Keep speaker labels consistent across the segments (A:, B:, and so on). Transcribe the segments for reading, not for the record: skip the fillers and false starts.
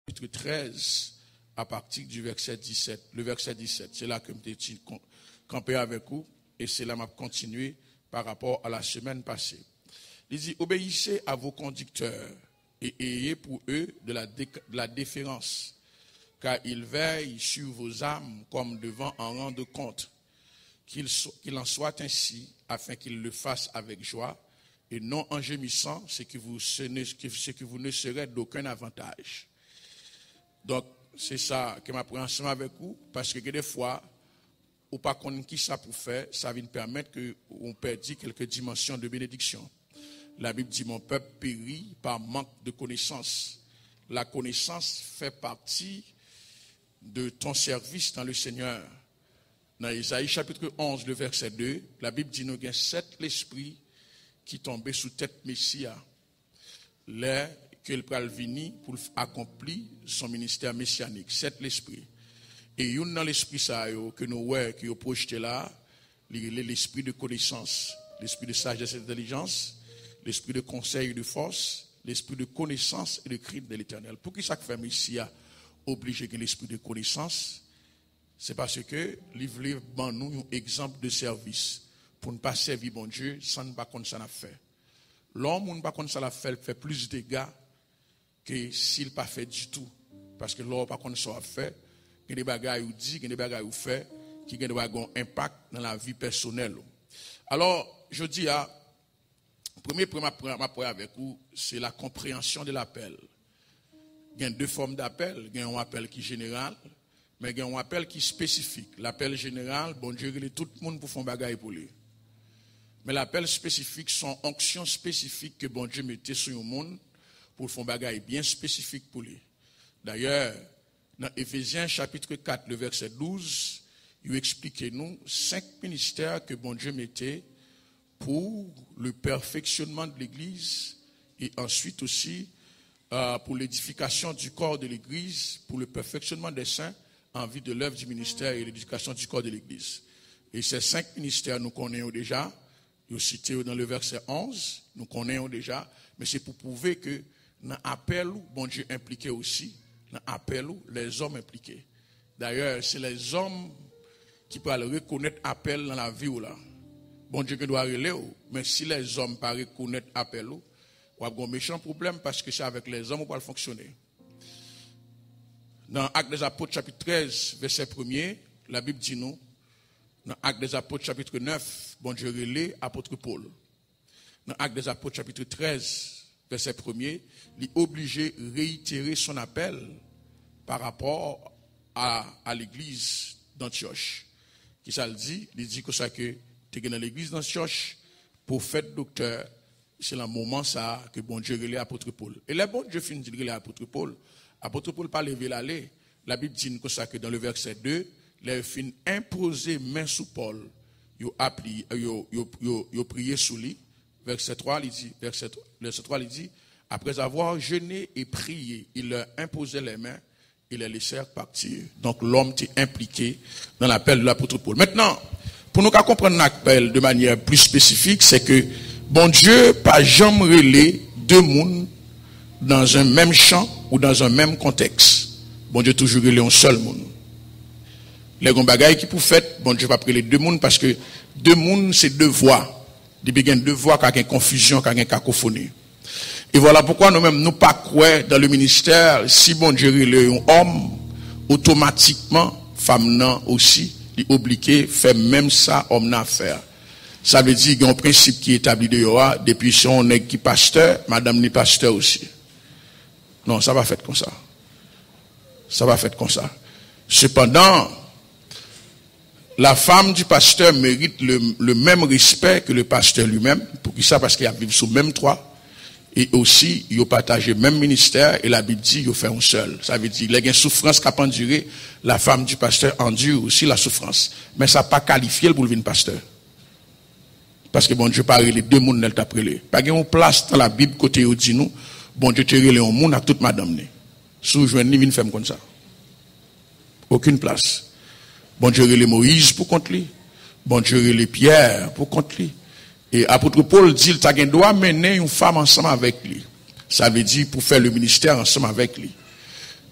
A: chapitre 13, à partir du verset 17. Le verset 17, c'est là que je suis campé avec vous, et c'est là que je continue par rapport à la semaine passée. Il dit, obéissez à vos conducteurs et ayez pour eux de la déférence, car ils veillent sur vos âmes comme devant un rang de compte. Qu'il en soit ainsi, afin qu'ils le fassent avec joie, et non en gémissant, ce que vous ne serez d'aucun avantage. Donc, c'est ça que je m'apprends ensemble avec vous, parce que des fois, ou pas qu'on qui ça pour faire, ça va nous permettre qu'on perde quelques dimensions de bénédiction. La Bible dit, mon peuple périt par manque de connaissance. La connaissance fait partie de ton service dans le Seigneur. Dans Isaïe chapitre 11, le verset 2, la Bible dit, nous avons 7 esprits qui tombaient sous tête Messia. Là, que le pral vini pour accomplir son ministère messianique. 7 l'esprits. Et une dans l'esprit ça que nous voyons, qui est projeté là, l'esprit de connaissance, l'esprit de sagesse et d'intelligence, l'esprit de conseil et de force, l'esprit de connaissance et de crainte de l'Éternel. Pour qui ça fait Messia obligé que l'esprit de connaissance? C'est parce que livre nous un exemple de service pour ne pas servir bon Dieu sans ne pas connaître ça n'a fait. L'homme ne pas connaître ça l'a fait plus de dégâts que s'il pas fait du tout, parce que l'homme pas connaître ça fait, il y a des bagages ou dit, il y a des bagages ou fait qui ont un impact dans la vie personnelle. Alors, je dis premier point avec vous, c'est la compréhension de l'appel. Il y a 2 formes d'appel, il y a un appel qui est général, mais il y a un appel qui est spécifique. L'appel général, bon Dieu, il est tout le monde pour faire un bagage pour lui. Mais l'appel spécifique, sont onctions spécifiques que bon Dieu mettait sur le monde pour faire un bagage bien spécifique pour lui. D'ailleurs, dans Éphésiens chapitre 4, le verset 12, il explique nous 5 ministères que bon Dieu mettait pour le perfectionnement de l'Église et ensuite aussi pour l'édification du corps de l'Église, pour le perfectionnement des saints en vue de l'œuvre du ministère et l'éducation du corps de l'Église. Et ces 5 ministères, nous connaissons déjà, ils sont cités dans le verset 11, nous connaissons déjà, mais c'est pour prouver que dans l'appel, bon Dieu impliqué aussi, dans l'appel, les hommes impliqués. D'ailleurs, c'est les hommes qui peuvent reconnaître l'appel dans la vie. Là. Bon Dieu doit relayer, mais si les hommes ne peuvent pas reconnaître l'appel, on a un méchant problème parce que c'est avec les hommes qu'on peut fonctionner. Dans Actes des Apôtres, chapitre 13, verset 1er, la Bible dit nous, dans Actes des Apôtres, chapitre 9, bon Dieu relaie apôtre Paul. Dans Actes des Apôtres, chapitre 13, verset 1er, il est obligé de réitérer son appel par rapport à l'église d'Antioche. Qui ça le dit? Il dit que ça que tu es dans l'église d'Antioche, prophète, docteur, c'est le moment ça que bon Dieu relaie apôtre Paul. Et le bon Dieu finit de relayer apôtre Paul pas lever l'aller. La Bible dit que ça que dans le verset 2, les fin imposer main sous Paul, yo prié sous lui. Verset 3 il dit après avoir jeûné et prié, il leur imposait les mains et les laissèrent partir. Donc l'homme était impliqué dans l'appel de l'apôtre Paul. Maintenant, pour nous comprendre l'appel de manière plus spécifique, c'est que bon Dieu pas jamais relé 2 mondes dans un même champ ou dans un même contexte. Bon Dieu toujours relé un seul monde. Les grands bagailles qui pour fait, bon Dieu va prier les 2 mondes parce que 2 mondes c'est 2 voix. Depuis qu'il y a 2 voix, qu'il y a une confusion, qu'il y a une cacophonie. Et voilà pourquoi nous-mêmes, nous pas croire dans le ministère, si bon Dieu relé un homme, automatiquement, femme nan aussi, il est obligé de faire même ça, homme n'a faire. Ça veut dire qu'il y a un principe qui est établi de Yoa, depuis si on est qui pasteur, madame ni pasteur aussi. Non, ça va faire comme ça. Ça va faire comme ça. Cependant, la femme du pasteur mérite le même respect que le pasteur lui-même. Pour qui ça? Parce qu'il a vécu sous même toit. Et aussi, il a partagé le même ministère. Et la Bible dit, il a fait un seul. Ça veut dire, il y a une souffrance qui a enduré. La femme du pasteur endure aussi la souffrance. Mais ça n'a pas qualifié pour devenir pasteur. Parce que bon Dieu parle les 2 mondes, elle t'a prélé. Pas qu'il y a une place dans la Bible côté où dit nous, bon Dieu te relé un monde à toute madame. Sous joindre ni une femme comme ça. Aucune place. Bon Dieu relé Moïse pour contre lui. Bon Dieu relé Pierre pour contre lui. Et apôtre Paul dit qu'il doit mener une femme ensemble avec lui. Ça veut dire pour faire le ministère ensemble avec lui.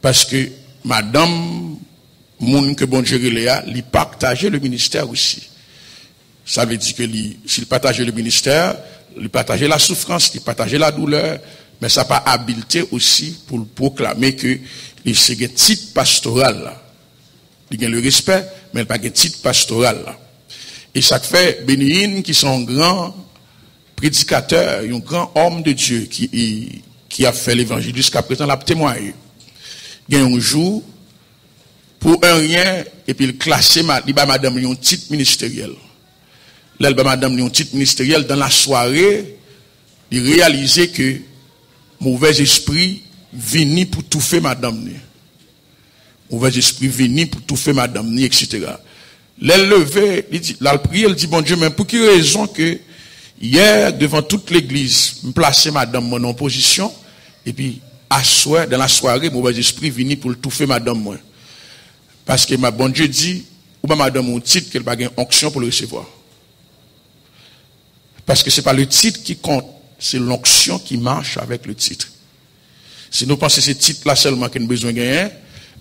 A: Parce que madame, moun que bon Dieu Léa, il partageait le ministère aussi. Ça veut dire que s'il partageait le ministère, il partageait la souffrance, il partageait la douleur, mais ça n'a pas habileté aussi pour proclamer que c'est un titre pastoral là. Il y a le respect, mais il n'y a pas un titre pastoral là. Et ça fait Bénéine qui sont grands prédicateurs, un grand homme de Dieu qui a fait l'évangile jusqu'à présent, l'a témoigné. Il y a un jour, pour un rien, et puis il classait madame un titre ministériel. Là, madame un titre ministériel, dans la soirée, il réalisait que mauvais esprit venait pour tout faire madame. Mauvais esprit venait pour tout faire madame, etc. Là, il levé, il prié, il dit, bon Dieu, mais pour quelle raison que hier, devant toute l'église, me placer madame mon en position, et puis, dans la soirée, mauvais esprit venait pour tout faire madame moi. Parce que ma bon Dieu dit, ou bien madame mon titre, qu'elle va gagner onction pour le recevoir. Parce que ce n'est pas le titre qui compte, c'est l'onction qui marche avec le titre. Si nous pensons que ce titre-là seulement qu'on a besoin de gagner,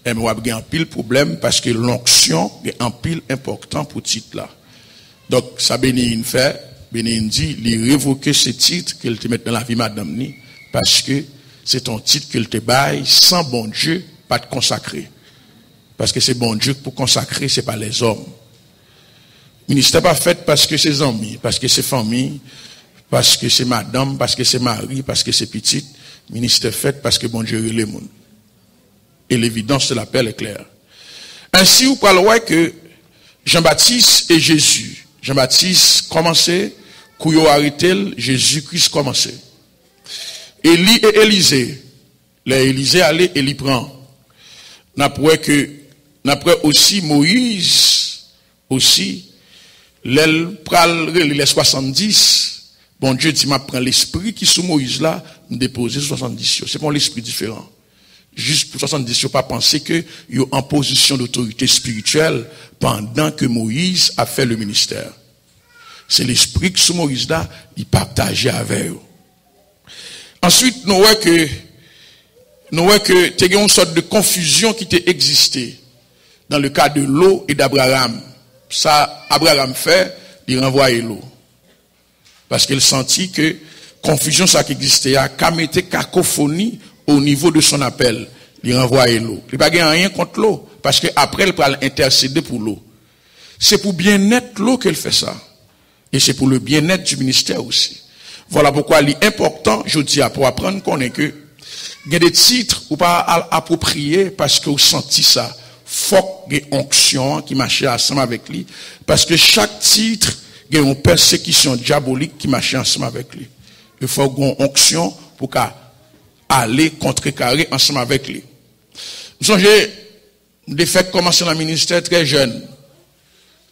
A: on va gagner un pile problème parce que l'onction est un pile important pour ce titre-là. Donc, ça Bénéine fait, Bénéine dit, il révoque ce titre qu'elle te met dans la vie madame ni, parce que c'est ton titre qu'elle te baille sans bon Dieu, pas te consacrer. Parce que c'est bon Dieu pour consacrer, c'est pas les hommes. Le ministère pas fait parce que c'est amis, parce que c'est famille, parce que c'est madame, parce que c'est mari, parce que c'est petite. Le ministère fait parce que bon Dieu est le monde. Et l'évidence de l'appel est claire. Ainsi, vous parlez que Jean-Baptiste et Jésus. Jean-Baptiste commençait, Kouyo arrêté, Jésus-Christ commençait. Élie et Élisée. Les Élisée allait et l'y prend. N'après aussi Moïse, aussi, les 70, bon Dieu dit, m'a prend l'esprit qui sous Moïse là, me déposer 70. C'est pas l'esprit différent. Juste pour 70, il ne faut pas penser qu'il y a en position d'autorité spirituelle pendant que Moïse a fait le ministère. C'est l'esprit qui sous Moïse là, il partageait avec eux. Ensuite, nous voyons que il y a une sorte de confusion qui existé dans le cas de l'eau et d'Abraham. Ça, Abraham fait, il renvoie l'eau. Parce qu'il sentit que confusion ça qui existait, qu'à mettre cacophonie au niveau de son appel. Il renvoie l'eau. Il n'a pas rien contre l'eau. Parce qu'après, il va intercéder pour l'eau. C'est pour bien-être l'eau qu'elle fait ça. Et c'est pour le bien-être du ministère aussi. Voilà pourquoi il est important, je dis, pour apprendre qu'on est que, il y a des titres ou pas appropriés parce que vous sentez ça. Faut qu'il y ait une onction qui marche ensemble avec lui. Parce que chaque titre, il y a une persécution diabolique qui marche ensemble avec lui. Il faut qu'il y ait une onction pour aller contrecarrer ensemble avec lui. Vous songez, des faits commencer dans le ministère très jeune.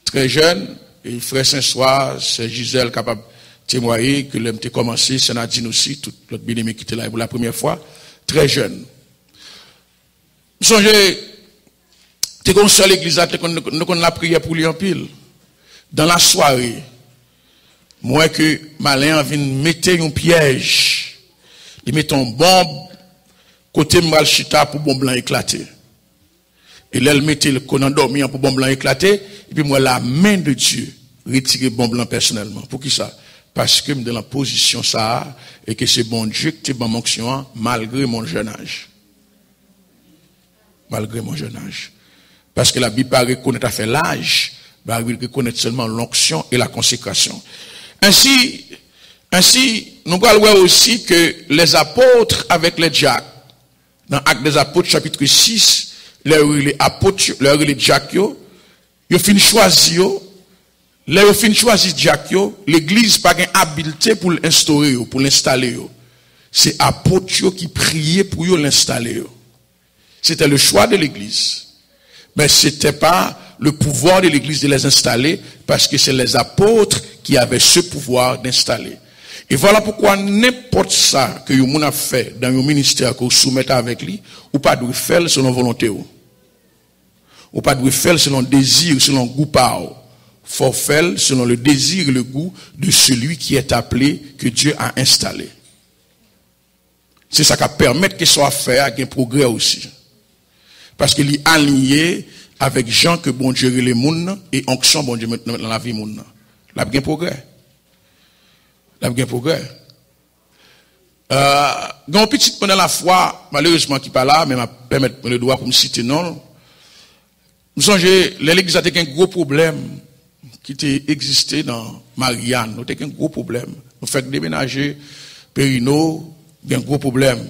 A: Très jeune, et frère Saint-Soir, c'est Gisèle capable de témoigner que l'homme a commencé, c'est Nadine aussi, tout l'autre bien-aimé qui était là pour la première fois. Très jeune. Vous songez, t'es comme ça l'église, nous la prière pour lui en pile. Dans la soirée, moi que malin vient mettre un piège, il met une bombe côté Malchita pour bombe blanc éclater. Et là, il mettait le con endormi pour bombe blanc éclater, et puis moi, la main de Dieu, retirer bombe blanc personnellement. Pour qui ça? Parce que je suis dans la position ça, et que c'est bon Dieu qui est dans mon action, malgré mon jeune âge. Malgré mon jeune âge. Parce que la Bible pas reconnaître à faire l'âge, va reconnaître seulement l'onction et la consécration. Ainsi, nous allons voir aussi que les apôtres avec les diacres, dans Actes des Apôtres, chapitre 6, les apôtres, les diacres, ils ont fini choisir, les fin choisir diacre, l'église pas gain habileté pour l'instaurer, pour l'installer. C'est apôtres qui priaient pour l'installer. C'était le choix de l'église. Mais c'était pas le pouvoir de l'église de les installer parce que c'est les apôtres qui avaient ce pouvoir d'installer. Et voilà pourquoi n'importe ça que vous avez fait dans le ministère que vous soumettez avec lui, ou pas de faire selon volonté. Ou pas de faire selon désir, selon goût par. Faut faire selon le désir et le goût de celui qui est appelé, que Dieu a installé. C'est ça qui permet que soit fait avec un progrès aussi. Parce qu'il est aligné avec gens que bon Dieu les moun et onction bon Dieu maintenant dans la vie moun. La bien progrès. La bien progrès. Gon petit pendant la foi, malheureusement qui pas là, mais m'a permettre le droit pour me citer non. Nous songez l'église a un gros problème qui était existé dans Marianne, nous avons un gros problème. Nous faisons déménager Périno, il y a un gros problème.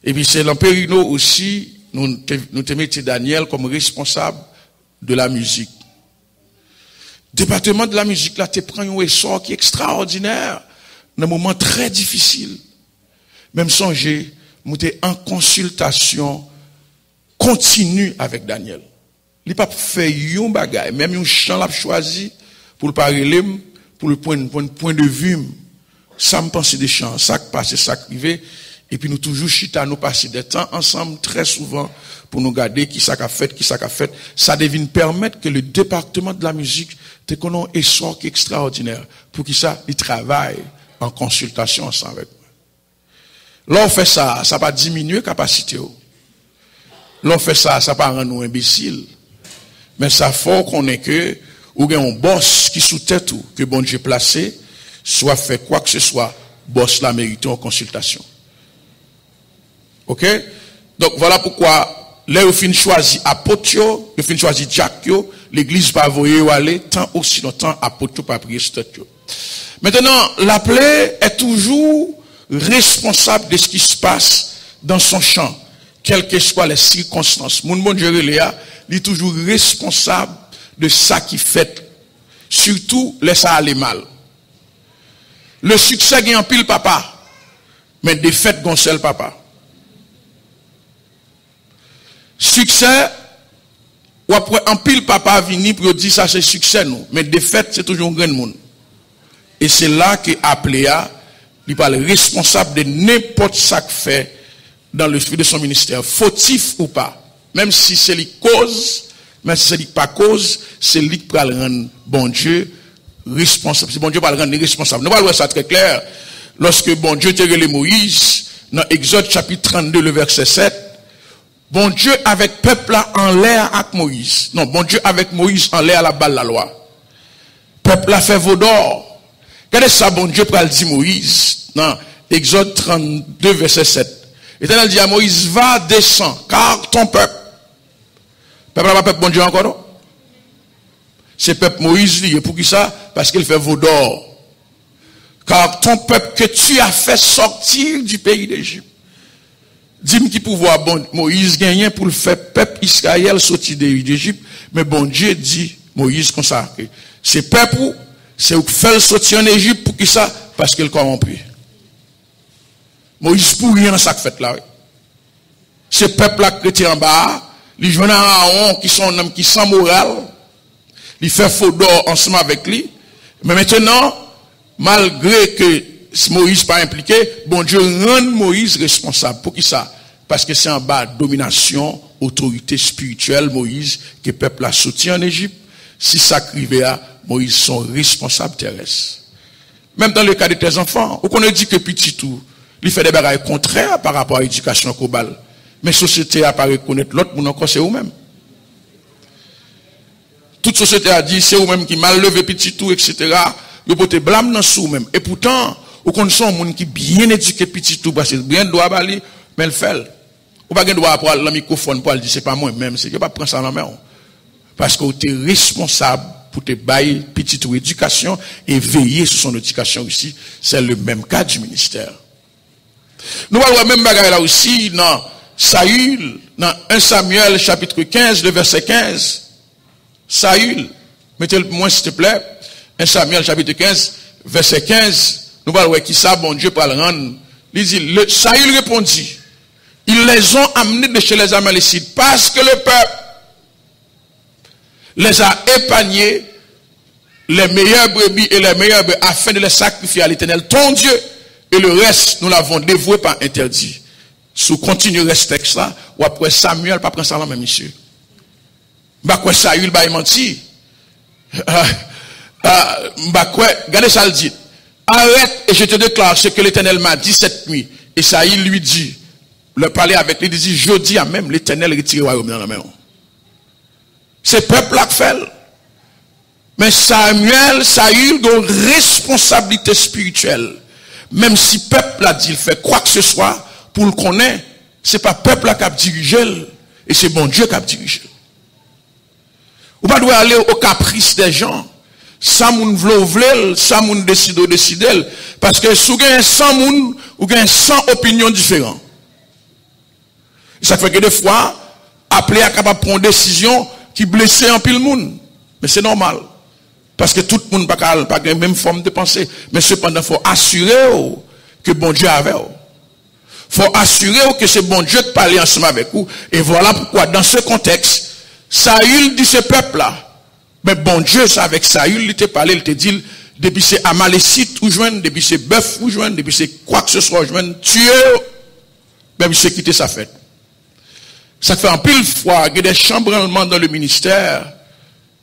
A: Et puis c'est dans Périno aussi nous te mettons Daniel comme responsable de la musique. Département de la musique là, te prend un essor qui est extraordinaire, dans un moment très difficile. Même songez, nous sommes en consultation continue avec Daniel. Il n'a pas fait un bagage, même un chant l'a choisi pour le parler, pour le point de vue. Ça me pense des chants, ça qui passe, ça qui arrive. Et puis nous toujours chita, nous passer des temps ensemble très souvent pour nous garder qui ça qu'a fait, qui ça qu'a fait. Ça devine permettre que le département de la musique te connaît un essor qui est extraordinaire. Pour qui ça, il travaille en consultation ensemble avec moi. Là on fait ça, ça va diminuer capacité. Là on fait ça, ça va rendre nous imbéciles. Mais ça faut qu'on ait que, ou bien un boss qui sous tête ou, que bon Dieu placé, soit fait quoi que ce soit, boss la mérite en consultation. Ok? Donc voilà pourquoi, là, vous finissez choisir apôtre, vous finissez choisir Jack, l'église va voyer aller, tant aussi longtemps apôtre pas prier sur tête. Maintenant, l'appelé est toujours responsable de ce qui se passe dans son champ, quelles que soient les circonstances. Mon bon Dieu, il est toujours responsable de ça qui fait. Surtout, laisse ça aller mal. Le succès gagne en pile papa, mais défaite gon seul papa. Succès, ou après en pile papa vini pour dire ça c'est succès nous, mais défaite c'est toujours un grand monde. Et c'est là que appelé à, il parle responsable de n'importe ça que fait dans le suivi de son ministère, fautif ou pas. Même si c'est lui cause, même si c'est lui pas cause, c'est lui qui va le rendre bon Dieu responsable. Si bon Dieu va le rendre responsable. Nous allons voir ça très clair. Lorsque bon Dieu t'a relé Moïse, dans Exode chapitre 32, le verset 7, bon Dieu avec peuple là en l'air avec Moïse. Non, bon Dieu avec Moïse en l'air à la balle la loi. Peuple là fait veau d'or. Regardez ça, bon Dieu pour le dire Moïse. Non, Exode 32, verset 7. L'Éternel dit à Moïse, va, descends, car ton peuple. Peuple là pas peuple bon Dieu encore, non? C'est peuple Moïse lié. Pour qui ça? Parce qu'il fait veau d'or. Car ton peuple que tu as fait sortir du pays d'Égypte. Dis-moi qui pouvoir bon Moïse gagner pour le faire peuple Israël sortir d'Égypte, mais bon Dieu dit Moïse comme ça que c'est peuple c'est faire sortir en Égypte pour qui ça parce qu'il corrompu. Moïse pour rien ça fait là. C'est peuple là qui était en bas, les jeunes Aaron qui sont hommes qui sans morale, il fait faux d'or ensemble avec lui. Mais maintenant malgré que Moïse pas impliqué, bon Dieu rend Moïse responsable. Pour qui ça? Parce que c'est en bas domination, autorité spirituelle, Moïse, que le peuple a sorti en Égypte. Si ça crivait à Moïse, sont responsables terrestres. Même dans le cas de tes enfants, on a dit que petit tout, il fait des bagages contraires par rapport à l'éducation globale. Mais la société a pas reconnaître l'autre, mon encore c'est vous-même. Toute société a dit, c'est vous-même qui mal levé petit tout, etc. Vous pouvez blâmer dans vous-même. Et pourtant, ou qu'on soit un monde qui bien éduqué petit tout, parce que bien doit bali, mais le fait. Ou pas droit pour le microphone pour dire c'est pas moi même, c'est que pas prendre ça dans la main. Parce que tu es responsable pour te bailler petit tout éducation et veiller sur son éducation aussi, c'est le même cas du ministère. Nous allons voir même bagarre là aussi dans Saül, dans 1 Samuel chapitre 15, le verset 15. Saül, mettez-le moi s'il te plaît. 1 Samuel chapitre 15, verset 15. Nous allons voir qui ça, bon Dieu, pour le rendre. Il dit, Saül répondit, ils les ont amenés de chez les Amalécites parce que le peuple les a épargnés les meilleures brebis et les meilleures brebis afin de les sacrifier à l'Éternel, ton Dieu, et le reste, nous l'avons dévoué par interdit. Si vous continuez ce texte-là, ou après Samuel, pas prendre ça là, même monsieur. Bah quoi, Saül, bah il mentit. Bah quoi, regardez ça le dit. Arrête et je te déclare ce que l'Éternel m'a dit cette nuit. Et Saül lui dit, le parler avec lui, il dit, je dis à même l'Éternel retire le royaume dans la main. C'est peuple là qui fait. Mais Saül a une responsabilité spirituelle. Même si peuple a dit, il fait quoi que ce soit, pour le connaître, c'est pas peuple là qui a dirigé, et c'est bon Dieu qui a dirigé. Ou pas doit aller au caprice des gens. Ça moun vle, ça moun décide, parce que si vous avez 100 moun, vous avez 100 opinions différentes. Ça fait que des fois, appelé à capable prendre une décision qui blesse un pile moun. Mais c'est normal. Parce que tout le monde n'a pas la même forme de pensée. Mais cependant, il faut assurer que bon Dieu est avec vous. Il faut assurer que c'est bon Dieu qui parle ensemble avec vous. Et voilà pourquoi, dans ce contexte, Saül dit ce peuple-là. Mais bon Dieu, c'est avec Saül, il te parlé, il te dit, depuis c'est Amalécite ou joindre, depuis c'est bœuf ou joindre, depuis c'est quoi que ce soit joindre, tuer, même c'est quitter sa fête. Ça fait un pile fois, il y a des chambranlements dans le ministère,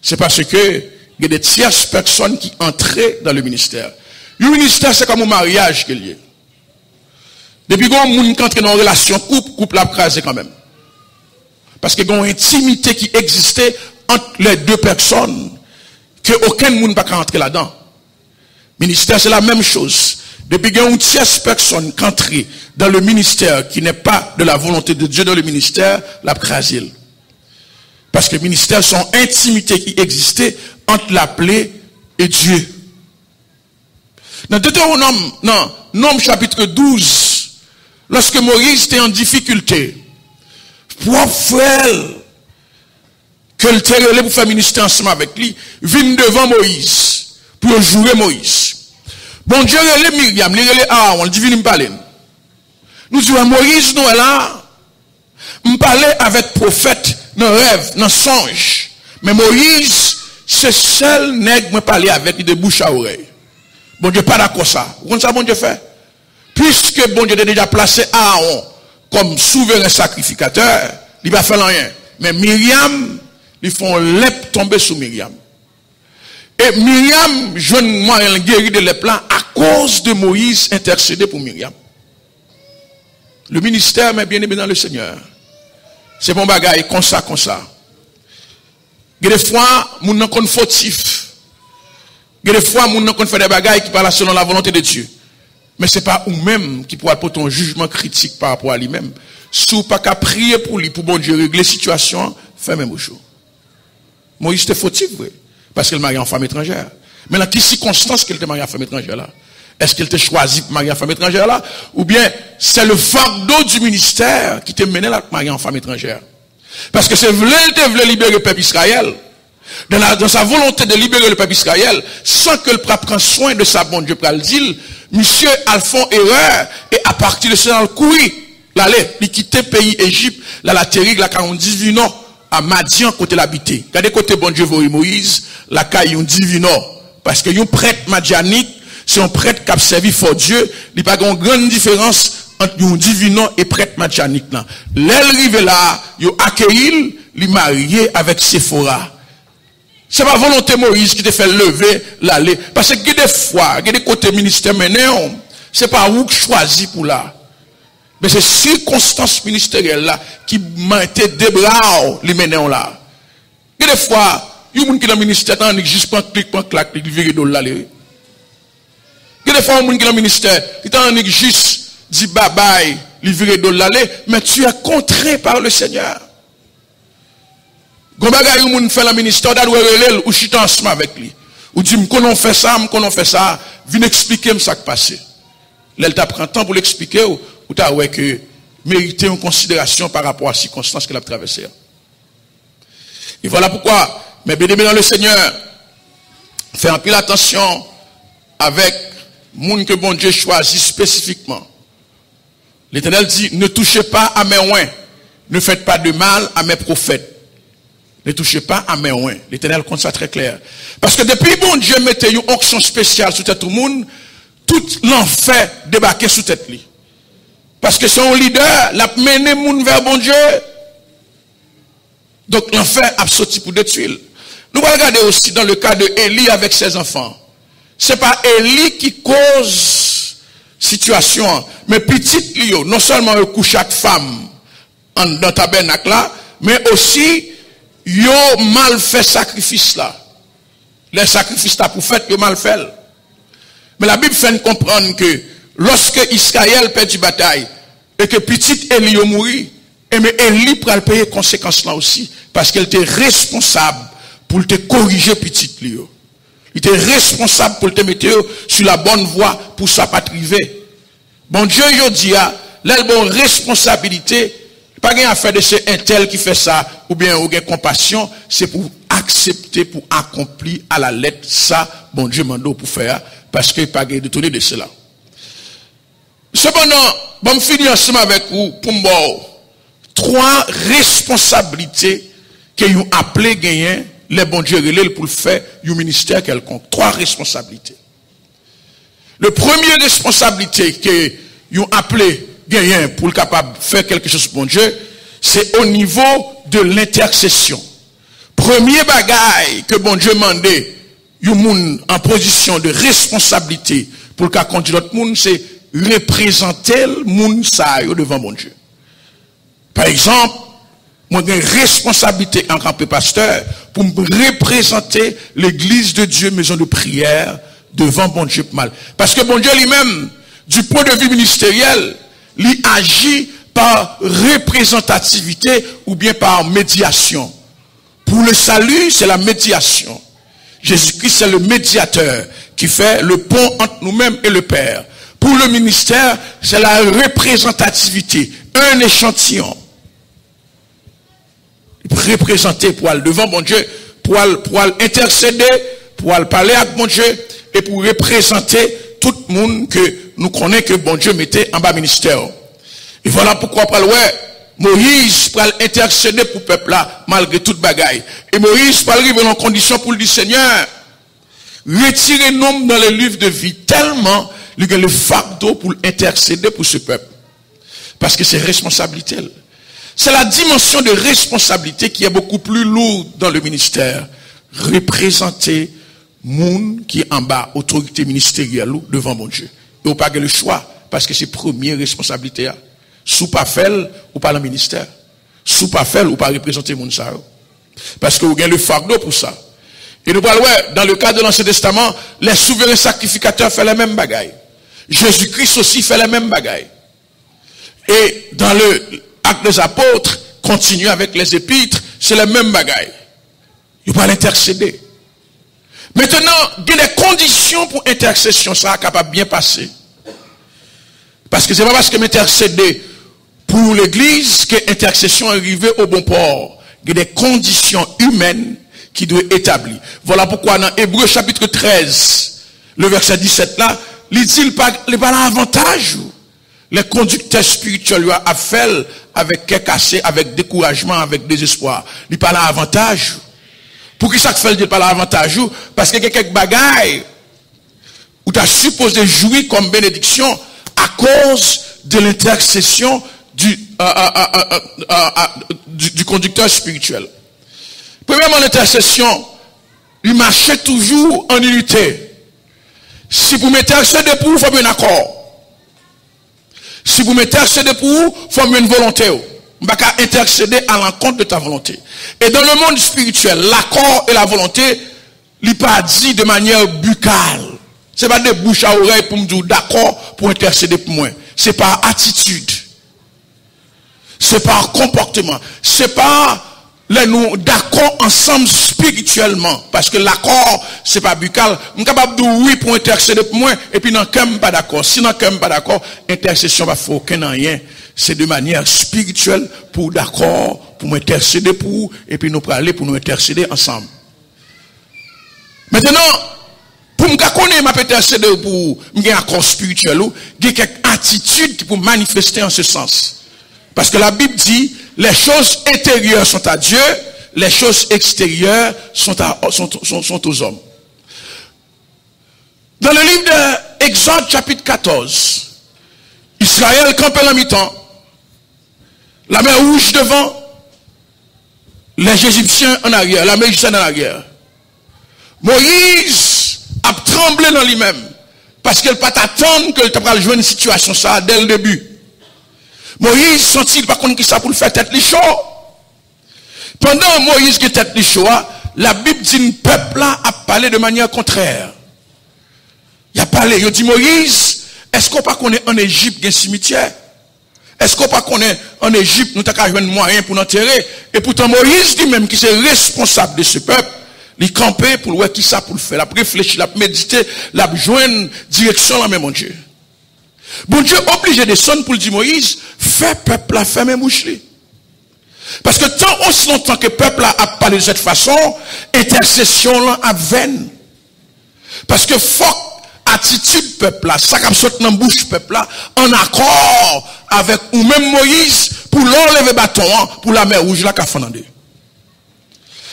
A: c'est parce que il y a des tierces personnes qui entraient dans le ministère. Le ministère, c'est comme un mariage qu'il y a. Depuis qu'on entre dans une relation couple a crasé quand même. Parce qu'il y a une intimité qui existait entre les deux personnes, que aucun monde ne peut rentrer là-dedans. Ministère, c'est la même chose. Depuis qu'il y a une tierce personne qui entre dans le ministère, qui n'est pas de la volonté de Dieu dans le ministère, l'a crasé. Parce que le ministère, sont intimité qui existait entre l'appelé et Dieu. Dans Deutéronome, non, Nombre chapitre 12, lorsque Moïse était en difficulté, pour frère, que le terre pour faire ministère ensemble avec lui, vient devant Moïse, pour jouer Moïse. Bon Dieu, relève Myriam, il relève Aaron, il dit, viens me parler. Nous disons, Moïse, nous là, me parler avec prophète, dans rêve, dans songe. Mais Moïse, c'est seul nègre me parler avec lui de bouche à oreille. Bon Dieu, pas d'accord ça. Vous comprenez ça, bon Dieu fait? Puisque bon Dieu a déjà placé Aaron comme souverain sacrificateur, il va faire rien. Mais Myriam, ils font l'ép tomber sous Myriam. Et Myriam, jeune moyen guéri de l'ép là, à cause de Moïse intercédé pour Myriam. Le ministère, mais bien aimé dans le Seigneur. C'est bon bagaille, comme ça, comme ça. Il y a des fois, nous n'avons pas fautif. Il y a des fois, nous n'avons pas fait des bagailles qui parlent selon la volonté de Dieu. Mais ce n'est pas vous-même qui pourra porter un jugement critique par rapport à lui-même. Si vous n'avez pas qu'à prier pour lui, pour bon Dieu régler la situation, faites même chose. Moïse était fautif, oui, parce qu'il marié en femme étrangère. Mais dans quelle circonstance qu'il était marié en femme étrangère là? Est-ce qu'il était choisi pour marier en femme étrangère là? Ou bien c'est le fardeau du ministère qui t'a mené à marier en femme étrangère? Parce que c'est voulait libérer le peuple Israël. Dans sa volonté de libérer le peuple Israël, sans que le peuple prenne soin de sa bon Dieu pour le dire, monsieur Alphon erreur, et à partir de cela, il courit, il quitte le pays Égypte, là, la terre, la 48 non, à Madian, côté l'habité. Regardez côté bon Dieu, Moïse, la caille, on divino. Parce que un prêtre madianique, c'est un prêtre qui a servi for Dieu, il n'y a pas une grande différence entre un divino et prêtre madianique. L'arrivé là, il a accueilli, il marié avec Séphora. C'est pas volonté Moïse qui te fait lever l'aller. Parce que des fois, il y a des côtés ministère mené, c'est pas vous qui choisi pour là. Mais c'est circonstances ministérielles là qui m'ont été des bras, les mené là. Il y a des fois, il y a des gens qui dans le ministère, ils juste pas clic, pas clac, ils virent de l'aller. Il y a des fois, il y a des gens qui dans le ministère, ils juste dit bye bye, ils virent de l'aller, mais tu es contraint par le Seigneur. Quand on fait le ministère, ou je suis ensemble avec lui. Ou dit, qu'on fait ça, viens expliquer ce qui passe. Là, il prend temps pour l'expliquer, ou tu as que mériter une considération par rapport à la circonstance qu'il a traversée. Et voilà pourquoi, mais bien aimé dans le Seigneur, fais un peu attention avec les gens que bon Dieu choisit spécifiquement. L'Éternel dit, ne touchez pas à mes oins, ne faites pas de mal à mes prophètes. Ne touchez pas à mes oins. L'Éternel compte ça très clair. Parce que depuis bon Dieu mettait une onction spéciale sur tout le monde, tout l'enfer débarquait sous tête lui. Parce que son leader l'a mené monde vers bon Dieu. Donc l'enfer a sorti pour détruire. Nous allons regarder aussi dans le cas de Élie avec ses enfants. C'est pas Élie qui cause situation, mais petite Lio, non seulement un couche de femme dans tabernacle là, mais aussi, yo mal fait sacrifice là. Les sacrifices là pour faire, yo mal fait. Mais la Bible fait comprendre que lorsque Israël perd une bataille, et que petite Élie mourit, et mais Élie pourra payer conséquences là aussi, parce qu'elle était responsable pour te corriger petite Lio. Il était responsable pour te mettre sur la bonne voie pour ça pas arriver. Bon Dieu, yo dit, la bonne responsabilité, pas rien à faire de ce un tel qui fait ça, ou bien ou compassion, c'est pour accepter, pour accomplir à la lettre ça, bon Dieu m'a pour faire, parce qu'il pas de tourner de cela. Cependant, bon, finir ensemble avec vous, pour moi, 3 responsabilités que vous appelez gagner, les bons dieux pour le faire, du ministère quelconque. 3 responsabilités. Le premier responsabilité que vous appelez gagner pour le capable de faire quelque chose pour bon Dieu, c'est au niveau de l'intercession. Premier bagaille que bon Dieu mandait, vous en position de responsabilité pour le cas conduire l'autre monde, c'est représenter le monde ça devant mon Dieu. Par exemple, moi j'ai une responsabilité en tant que pasteur pour me représenter l'église de Dieu, maison de prière, devant bon Dieu mal. Parce que bon Dieu lui-même, du point de vue ministériel, il agit par représentativité ou bien par médiation. Pour le salut, c'est la médiation. Jésus-Christ, c'est le médiateur qui fait le pont entre nous-mêmes et le Père. Pour le ministère, c'est la représentativité, un échantillon. Représenter pour aller devant mon Dieu, pour aller intercéder, pour aller parler avec mon Dieu, et pour représenter tout le monde que nous connaissons que bon Dieu mettait en bas ministère. Et voilà pourquoi, Moïse pour intercéder pour le peuple là, malgré toute bagaille. Et Moïse pour arriver en condition pour le dire, Seigneur, retirez-nous dans le livre de vie tellement il y a le fardeau pour intercéder pour ce peuple. Parce que c'est responsabilité. C'est la dimension de responsabilité qui est beaucoup plus lourde dans le ministère. Représenter monde qui est en bas, autorité ministérielle devant mon Dieu. Et on n'a pas le choix parce que c'est première responsabilité. Sous pas fait ou pas le ministère. Sous pas fait ou pas représenter mon ça. Parce que vous avez le fardeau pour ça. Et nous parlons, dans le cas de l'Ancien Testament, les souverains sacrificateurs font la même bagaille. Jésus-Christ aussi fait la même bagaille. Et dans le acte des apôtres, continue avec les épîtres, c'est la même bagaille. Il va l'intercéder. Maintenant, il y a des conditions pour intercession, ça capable de bien passer. Parce que c'est pas parce que m'intercéder pour l'église que l'intercession est arrivée au bon port. Il y a des conditions humaines qui doivent être établies. Voilà pourquoi dans Hébreux chapitre 13, le verset 17 là, il dit pas l'avantage. Les conducteurs spirituels a fait avec quelques cassé, avec découragement, avec désespoir. Il pas l'avantage. Pour qui ça fait il pas l'avantage? Parce que quelques bagailles où tu as supposé jouir comme bénédiction à cause de l'intercession du conducteur spirituel. Premièrement, l'intercession, il marchait toujours en unité. Si vous m'intercédez pour vous, il faut un accord. Si vous m'intercédez pour vous, il faut une volonté. Vous ne pouvez pas intercéder à l'encontre de ta volonté. Et dans le monde spirituel, l'accord et la volonté, il n'est pas dit de manière buccale. Ce n'est pas des bouches à oreille pour me dire d'accord pour intercéder pour moi. C'est par attitude. C'est par comportement. C'est par nous d'accord ensemble spirituellement. Parce que l'accord, c'est pas buccal. Je suis capable de dire oui pour intercéder pour moi. Et puis non, quand même pas d'accord. Si non, quand même pas d'accord, intercession va faire aucun rien. C'est de manière spirituelle pour d'accord, pour m'intercéder pour vous. Et puis nous pour aller pour nous intercéder ensemble. Maintenant, pour me connaître, ma intercéder pour me un accord spirituel, il y a quelques attitudes qui peuvent manifester en ce sens. Parce que la Bible dit, les choses intérieures sont à Dieu, les choses extérieures sont aux hommes. Dans le livre d'Exode chapitre 14, Israël campait la mi-temps, la mer rouge devant, les Égyptiens en arrière, la mer Égyptienne en arrière. Moïse a tremblé dans lui-même. Parce qu'elle pas t'attendre que tu vas jouer une situation ça dès le début. Moïse sentit par contre qui ça pour le faire tête les chaud. Pendant Moïse qui tête les chaud, la Bible dit le peuple là a parlé de manière contraire. Il a parlé, il dit Moïse, est-ce qu'on pas connaît en Égypte un cimetière? Est-ce qu'on pas connaît en Égypte nous t'as joué un moyen pour l'enterrer? Et pourtant Moïse dit même qui est responsable de ce peuple. Il campait pour voir qui ça pour le faire, la réfléchir, la méditer, la joindre direction la même mon Dieu. Bon Dieu obligé de descendre pour le dire Moïse, fais peuple la ferme bouche. Parce que tant aussi longtemps que peuple a parlé de cette façon, intercession là a vaine. Parce que faut attitude peuple là, ça comme saute dans bouche peuple là en accord avec ou même Moïse pour l'enlever bâton pour la mer rouge là qu'a fondé.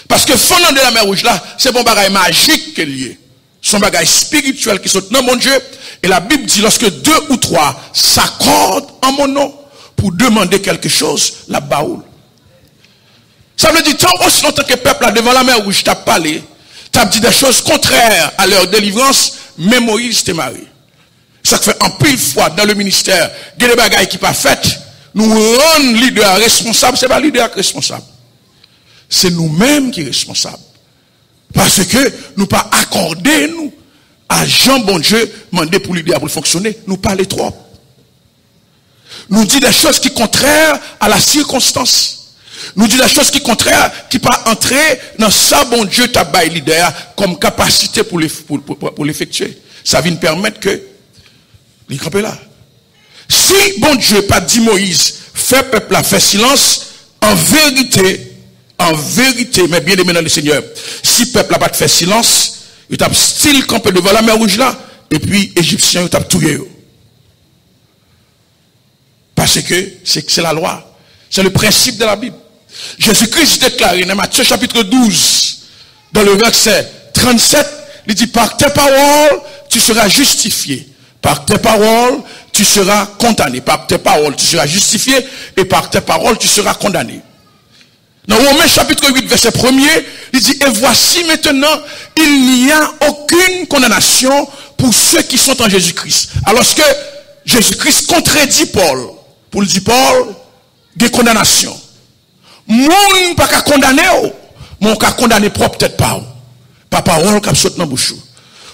A: Parce que fondant de la mer rouge là, c'est bon bagage magique qui est lié. Son bagage spirituel qui saute dans mon Dieu. Et la Bible dit, lorsque 2 ou 3 s'accordent en mon nom pour demander quelque chose, la baoule. Ça veut dire, tant aussi longtemps que le peuple là devant la mer rouge t'a parlé, t'a dit des choses contraires à leur délivrance, mais Moïse t'est marié. Ça fait en pile fois dans le ministère, il y a des bagages qui pas fait, nous rendons leader responsable, c'est pas leader responsable. C'est nous-mêmes qui sommes responsables. Parce que nous pas accordé nous à Jean bon Dieu demander pour l'idée pour fonctionner, nous parler trop. Nous dit des choses qui sont contraires à la circonstance. Nous dit des choses qui sont contraires qui pas entrer dans ça bon Dieu t'a baillé l'idée comme capacité pour l'effectuer. Ça vient permettre que les camper là. Si bon Dieu pas dit Moïse, fais peuple là, fais silence, en vérité, mais bien aimé dans le Seigneur, si le peuple n'a pas fait silence, il tape style campé devant la mer rouge là, et puis Égyptiens, il tape tout. Parce que c'est la loi. C'est le principe de la Bible. Jésus-Christ déclare dans Matthieu chapitre 12, dans le verset 37, il dit, par tes paroles, tu seras justifié. Par tes paroles, tu seras condamné. Par tes paroles, tu seras justifié. Et par tes paroles, tu seras condamné. Dans Romains chapitre 8, verset 1er, il dit, et voici maintenant, il n'y a aucune condamnation pour ceux qui sont en Jésus-Christ. Alors que Jésus-Christ contredit Paul. Pour le dire Paul, des condamnations. Moun pas qu'à condamner, mon qu'à condamner propre tête pas. Pas parole qui saute dans bouche.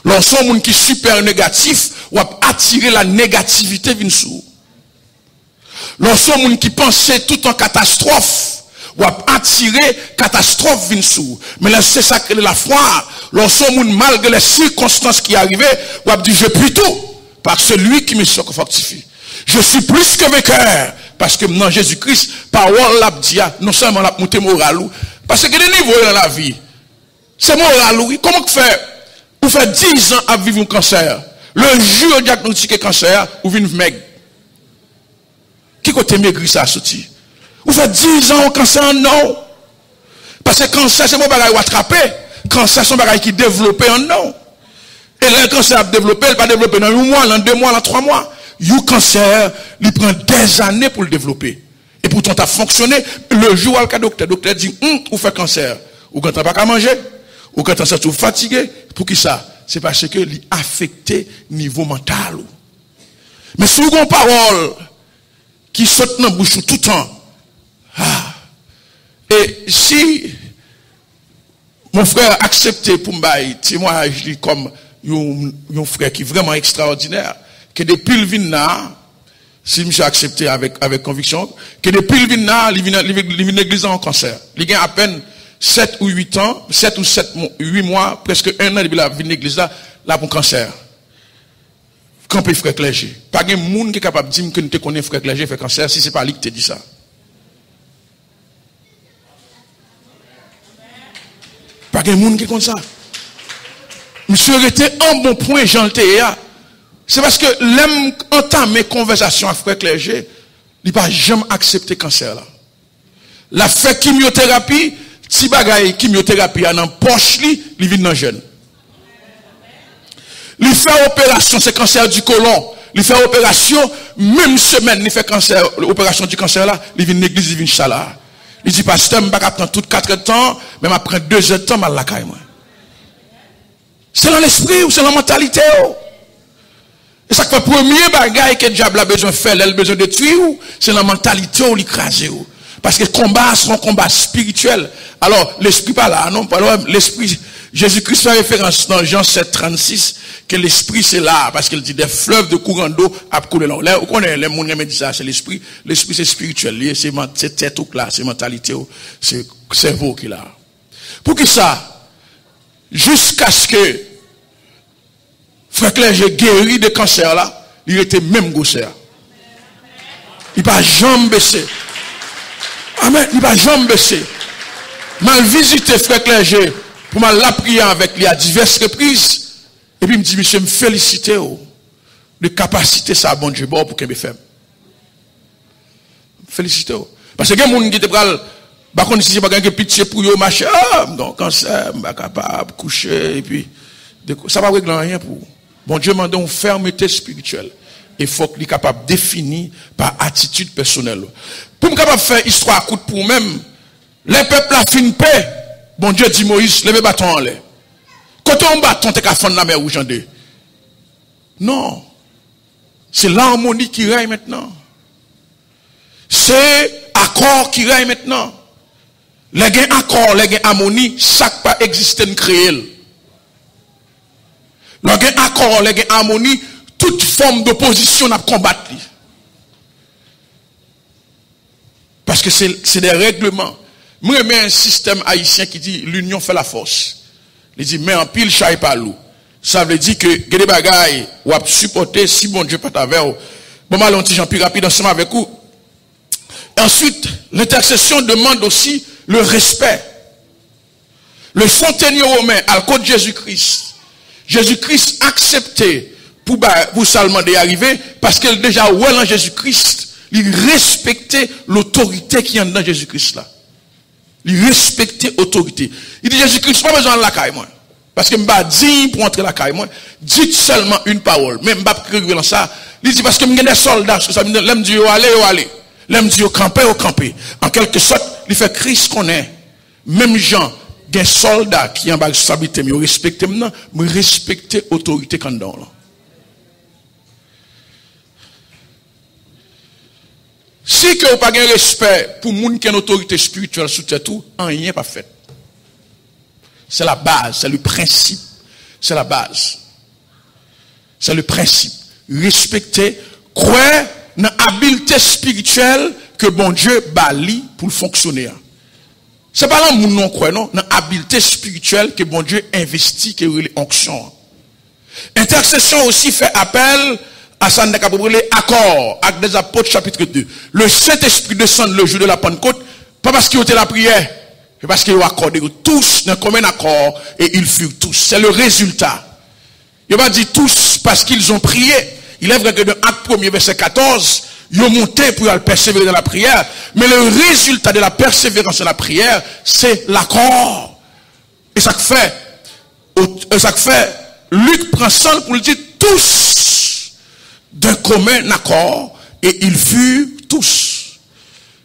A: Lorsqu'on moun qui super négatif, ou attirer la négativité vin sou. Lorsqu'on moun qui pensait tout en catastrophe, ou attirer catastrophe vin sou. Mais là c'est ça que la foi. Lorsqu'on moun malgré les circonstances qui arrivaient, ou dit je prie tout par celui qui me fortifie. Je suis plus que vainqueur parce que dans Jésus-Christ, parole l'a dit non seulement la monter moral parce que des niveaux dans la vie. C'est moral oui. Comment vous faites 10 ans à vivre un cancer. Le jour où diagnostiqué cancer, vous venez maigre. Qui côté maigri ça sorti? Vous faites 10 ans au cancer non. Parce que cancer c'est mon bagage ou attraper. Cancer c'est un bagage qui développé en non. Et le cancer a développé, il va développer dans 1 mois, dans 2 mois, dans 3 mois. Le cancer, il prend des années pour le développer. Et pourtant, ça a fonctionné. Le jour où le docteur dit, vous faites cancer. Ou quand tu n'as pas qu'à manger. Ou quand tu es fatigué. Pour qui ça? C'est parce que il affecté niveau mental. Mais si vous avez une parole qui saute dans la bouche tout le temps. Et si mon frère acceptait pour me bailler témoignage comme un frère qui est vraiment extraordinaire, que depuis le vin si je accepté avec conviction, que depuis le vin il vient l'église en cancer. Il a à peine 7 ou 8 ans, 7 ou 8 mois, presque 1 an, il a venu l'église là pour cancer. Campé frère clergé. Pas de monde qui est capable de dire que nous te connaissons frère clergé fait cancer si c'est pas lui qui te dit ça. Pas de monde qui est comme ça. Monsieur était en bon point, Jean Théa. C'est parce que l'aime entamer conversation avec frère clergé, il n'a pas jamais accepté cancer là. La fait chimiothérapie, si bagaille chimiothérapie en poche il vient dans jeune. Il fait opération, c'est cancer du côlon. Il fait opération, même semaine, il fait cancer, l'opération du cancer là, il vient dans l'église, il vient ça là. Il dit, pasteur, je ne vais pas attendre tout 4 temps, même après 2 heures de temps, je vais la caille. C'est dans l'esprit ou c'est dans la mentalité. Et ça fait premier bagage que le diable a besoin de faire, il a besoin de tuer, c'est la mentalité ou l'écraser. Parce que le combat, c'est un combat spirituel. Alors, l'esprit pas là, non, pas là, l'esprit, Jésus-Christ fait référence dans Jean 7, 36, que l'esprit c'est là, parce qu'il dit des fleuves de courant d'eau à couler là. Là, on connaît, les gens qui disent ça, c'est l'esprit. L'esprit c'est spirituel, c'est tête ou là, c'est mentalité, c'est cerveau qui est là. Pour que ça, jusqu'à ce que, frère Clergé guéri de cancer là, il était même gosseur. Il n'a pas jamais baissé. Amen, il n'a pas jamais baissé. Mal visité frère Clergé pour mal la prier avec lui à diverses reprises. Et puis il me dit, monsieur, me féliciter de capacité ça bon Dieu pour qu'il me fasse. Féliciter. Parce que il y a des gens qui te parlent, par contre, si c'est pas quelqu'un qui pitié pour eux, machin, donc cancer, pas capable de coucher, et puis, ça va régler rien pour vous. Bon Dieu m'a donné une fermeté spirituelle. Il faut qu'il soit capable de définir par attitude personnelle. Pour me capable de faire histoire à coup de pour même, les peuples a fait une paix. Bon Dieu dit Moïse, levez bâton en l'air. Quand on bâton, t'es qu'à fondre la mer rouge en deux. Non. C'est l'harmonie qui règne maintenant. C'est accord qui règne maintenant. Les gains accord, les gains harmonie, ça n'a pas existé de créer. Le gain accord, le gain harmonie, toute forme d'opposition à combattre. Parce que c'est des règlements. Moi, j'aime un système haïtien qui dit l'union fait la force. Il dit, mais en pile, chaille pas l'eau. Ça veut dire que des bagailles, ou à supporter, si bon Dieu pas avec vous. Bon, mal, on dit, j'en plus rapide ensemble avec vous. Ensuite, l'intercession demande aussi le respect. Le centenier romain, à cause de Jésus-Christ. Jésus-Christ accepté pour seulement d'y arriver parce qu'il déjà ouais en Jésus-Christ, il respectait l'autorité qui est dans Jésus-Christ là. Il respectait l'autorité. Il dit Jésus-Christ, pas besoin de la caille moi. Parce que m'ba dit pour entrer la caille moi, dites seulement une parole. Même m'ba créer dans ça. Il dit parce que m'y a des soldats, ça me dit allez. L'aime dit camper. En quelque sorte, il fait Christ qu'on est. Même gens des soldats qui ont responsabilité, mais respecter maintenant, mais respecter l'autorité quand dans là. Si que vous pas de respect pour moun qui a une autorité spirituelle sous tout, rien pas fait. C'est la base, c'est le principe, c'est la base. C'est le principe. Respecter, croire dans l'habileté spirituelle que bon Dieu bali pour fonctionner. C'est pas là où nous croyons, non, dans l'habileté spirituelle que bon Dieu investit, que les onctions. Intercession aussi fait appel à ça, accord, Actes des Apôtres, chapitre 2. Le Saint-Esprit descend le jour de la Pentecôte, pas parce qu'il y a la prière, mais parce qu'il y a accordé tous dans un commun accord et ils furent tous. C'est le résultat. Il va dire tous parce qu'ils ont prié. Il est vrai que dans Acte 1er, verset 14, ils ont monté pour persévérer dans la prière. Mais le résultat de la persévérance dans la prière, c'est l'accord. Et ça fait, Luc prend ça pour le dire tous d'un commun accord et ils furent tous.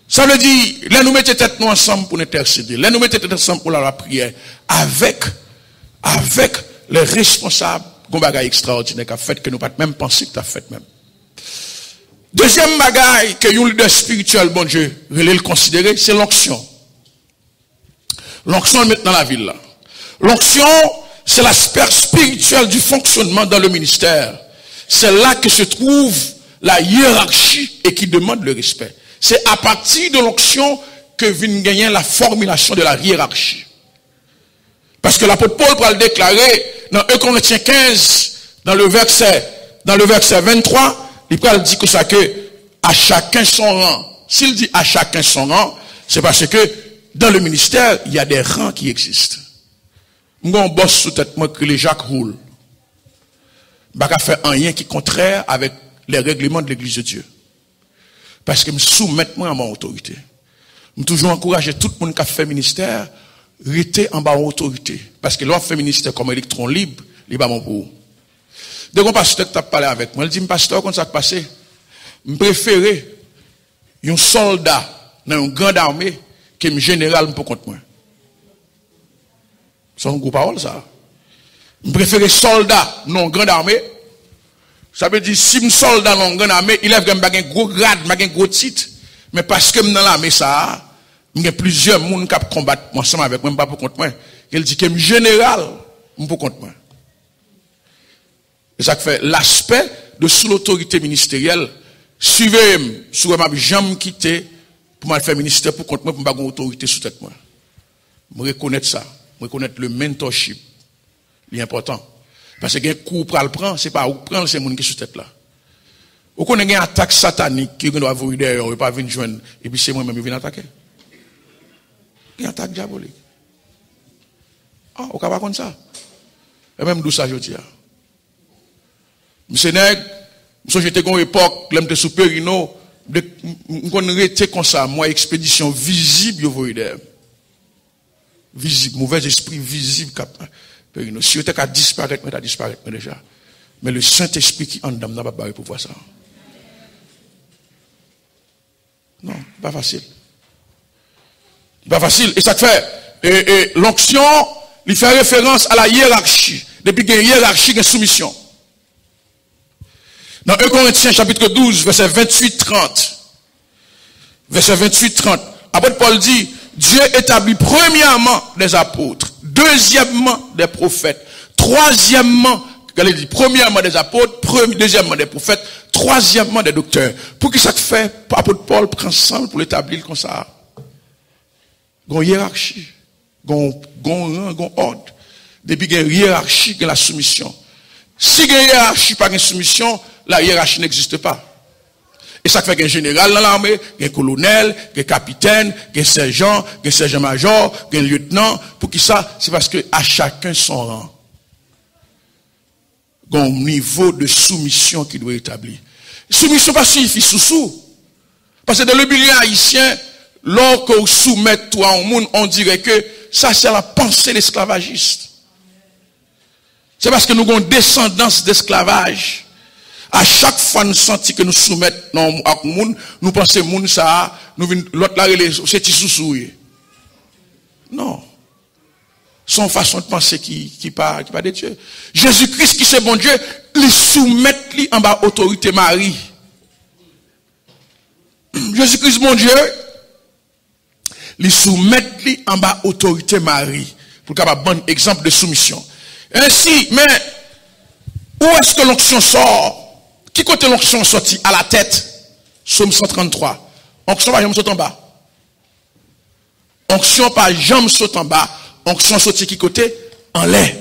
A: Ça veut dire, là nous mettons tête nous ensemble pour intercéder. Là nous mettons tête ensemble pour la prière avec les responsables d'un bagage extraordinaire qu'a fait que nous pas même penser que tu as fait même. Deuxième bagaille que un leader spirituel, bon Dieu, relève le considérer, c'est l'onction. L'onction est dans la ville là. L'onction, c'est l'aspect spirituel du fonctionnement dans le ministère. C'est là que se trouve la hiérarchie et qui demande le respect. C'est à partir de l'onction que vient gagner la formulation de la hiérarchie. Parce que l'apôtre Paul va le déclarer dans 1 Corinthiens 15, dans le verset 23, il dit que ça que à chacun son rang. S'il dit à chacun son rang, c'est parce que dans le ministère, il y a des rangs qui existent. Moi, on bosse sous tête moi que les Jacques roulent. Bah, faire rien qui est contraire avec les règlements de l'église de Dieu. Parce que me soumettre moi à mon autorité. Je toujours encourager tout le monde qui a fait ministère, rester en bas en autorité. Parce que l'on fait ministère comme électron libre, il va mon pour. Dès qu'on pasteur qui a parlé avec moi, il dit, pasteur, quand ça s'est passé, je préfère un soldat dans une grande armée que un général pour contre moi. C'est un gros parole, ça. Je préfère soldat dans une grande armée Ça veut dire, si je suis soldat dans une armée, il a un gros grade, un gros titre. Mais parce que dans l'armée, ça, il y a plusieurs personnes qui combattent ensemble avec moi, pas pour contre moi. Il dit que je suis général, pour contre moi. Et ça fait l'aspect de sous l'autorité ministérielle, suivez-moi, sur ma jambe quitter, pour me faire ministère pour contre moi, pour me faire autorité sous tête moi. Je reconnaître ça. Je reconnaître le mentorship. C'est important. Parce que un coup pour le prendre, c'est pas où prendre, c'est mon qui sous tête là. Vous connaissez une attaque satanique qui doit vous derrière, vous pas venir joindre, et puis c'est moi-même qui viens attaquer. Une attaque diabolique. Ah, vous ne pas ça. Et même d'où ça je dis. Monsieur Nèg, j'étais à une époque, j'étais sous Périno, je connaissais comme ça, moi, expédition visible, vous voyez derrière. Visible, mauvais esprit visible. Périno. Si vous êtes à disparaître, vous êtes à disparaître déjà. Mais le Saint-Esprit qui en dedans n'a pas barré pour voir ça. Non, pas facile. Pas facile. Et ça te fait, l'onction, il fait référence à la hiérarchie. Depuis qu'il y a une hiérarchie, il y a une soumission. Dans 1 Corinthiens chapitre 12, verset 28-30. Verset 28-30. Apôtre Paul dit, Dieu établit premièrement des apôtres, deuxièmement des prophètes, troisièmement, premièrement des apôtres, deuxièmement des prophètes, troisièmement des docteurs. Pour qui ça te fait, apôtre Paul prend ensemble pour l'établir comme ça. Gon hiérarchie, gon rang, gon ordre. Depuis qu'il y a une hiérarchie, il y a la soumission. Si il y a une hiérarchie, pas une soumission, la hiérarchie n'existe pas. Et ça fait qu'un général dans l'armée, un colonel, un capitaine, un sergent-major, un lieutenant. Pour qui ça? C'est parce que à chacun son rang. Un niveau de soumission qui doit établir. Soumission pas suffit sous-sous. Parce que dans le milieu haïtien, lorsqu'on soumet toi au monde, on dirait que ça c'est la pensée l'esclavagiste. C'est parce que nous avons une descendance d'esclavage. À chaque fois nous sentons que nous soumettons à monde, nous pensons monde ça, nous venons l'autre là c'est sous. Non. Son façon de penser qui pas de Dieu. Jésus-Christ qui c'est bon Dieu, il soumet lui en bas autorité Marie. Jésus-Christ mon Dieu, il soumet lui en bas autorité Marie pour capable bon exemple de soumission. Ainsi, mais où est-ce que l'onction sort? Qui côté l'onction sorti à la tête? Psaume 133. Onction pas jambe saute en bas. Onction pas jambe saute en bas. Onction sorti qui côté? En l'air.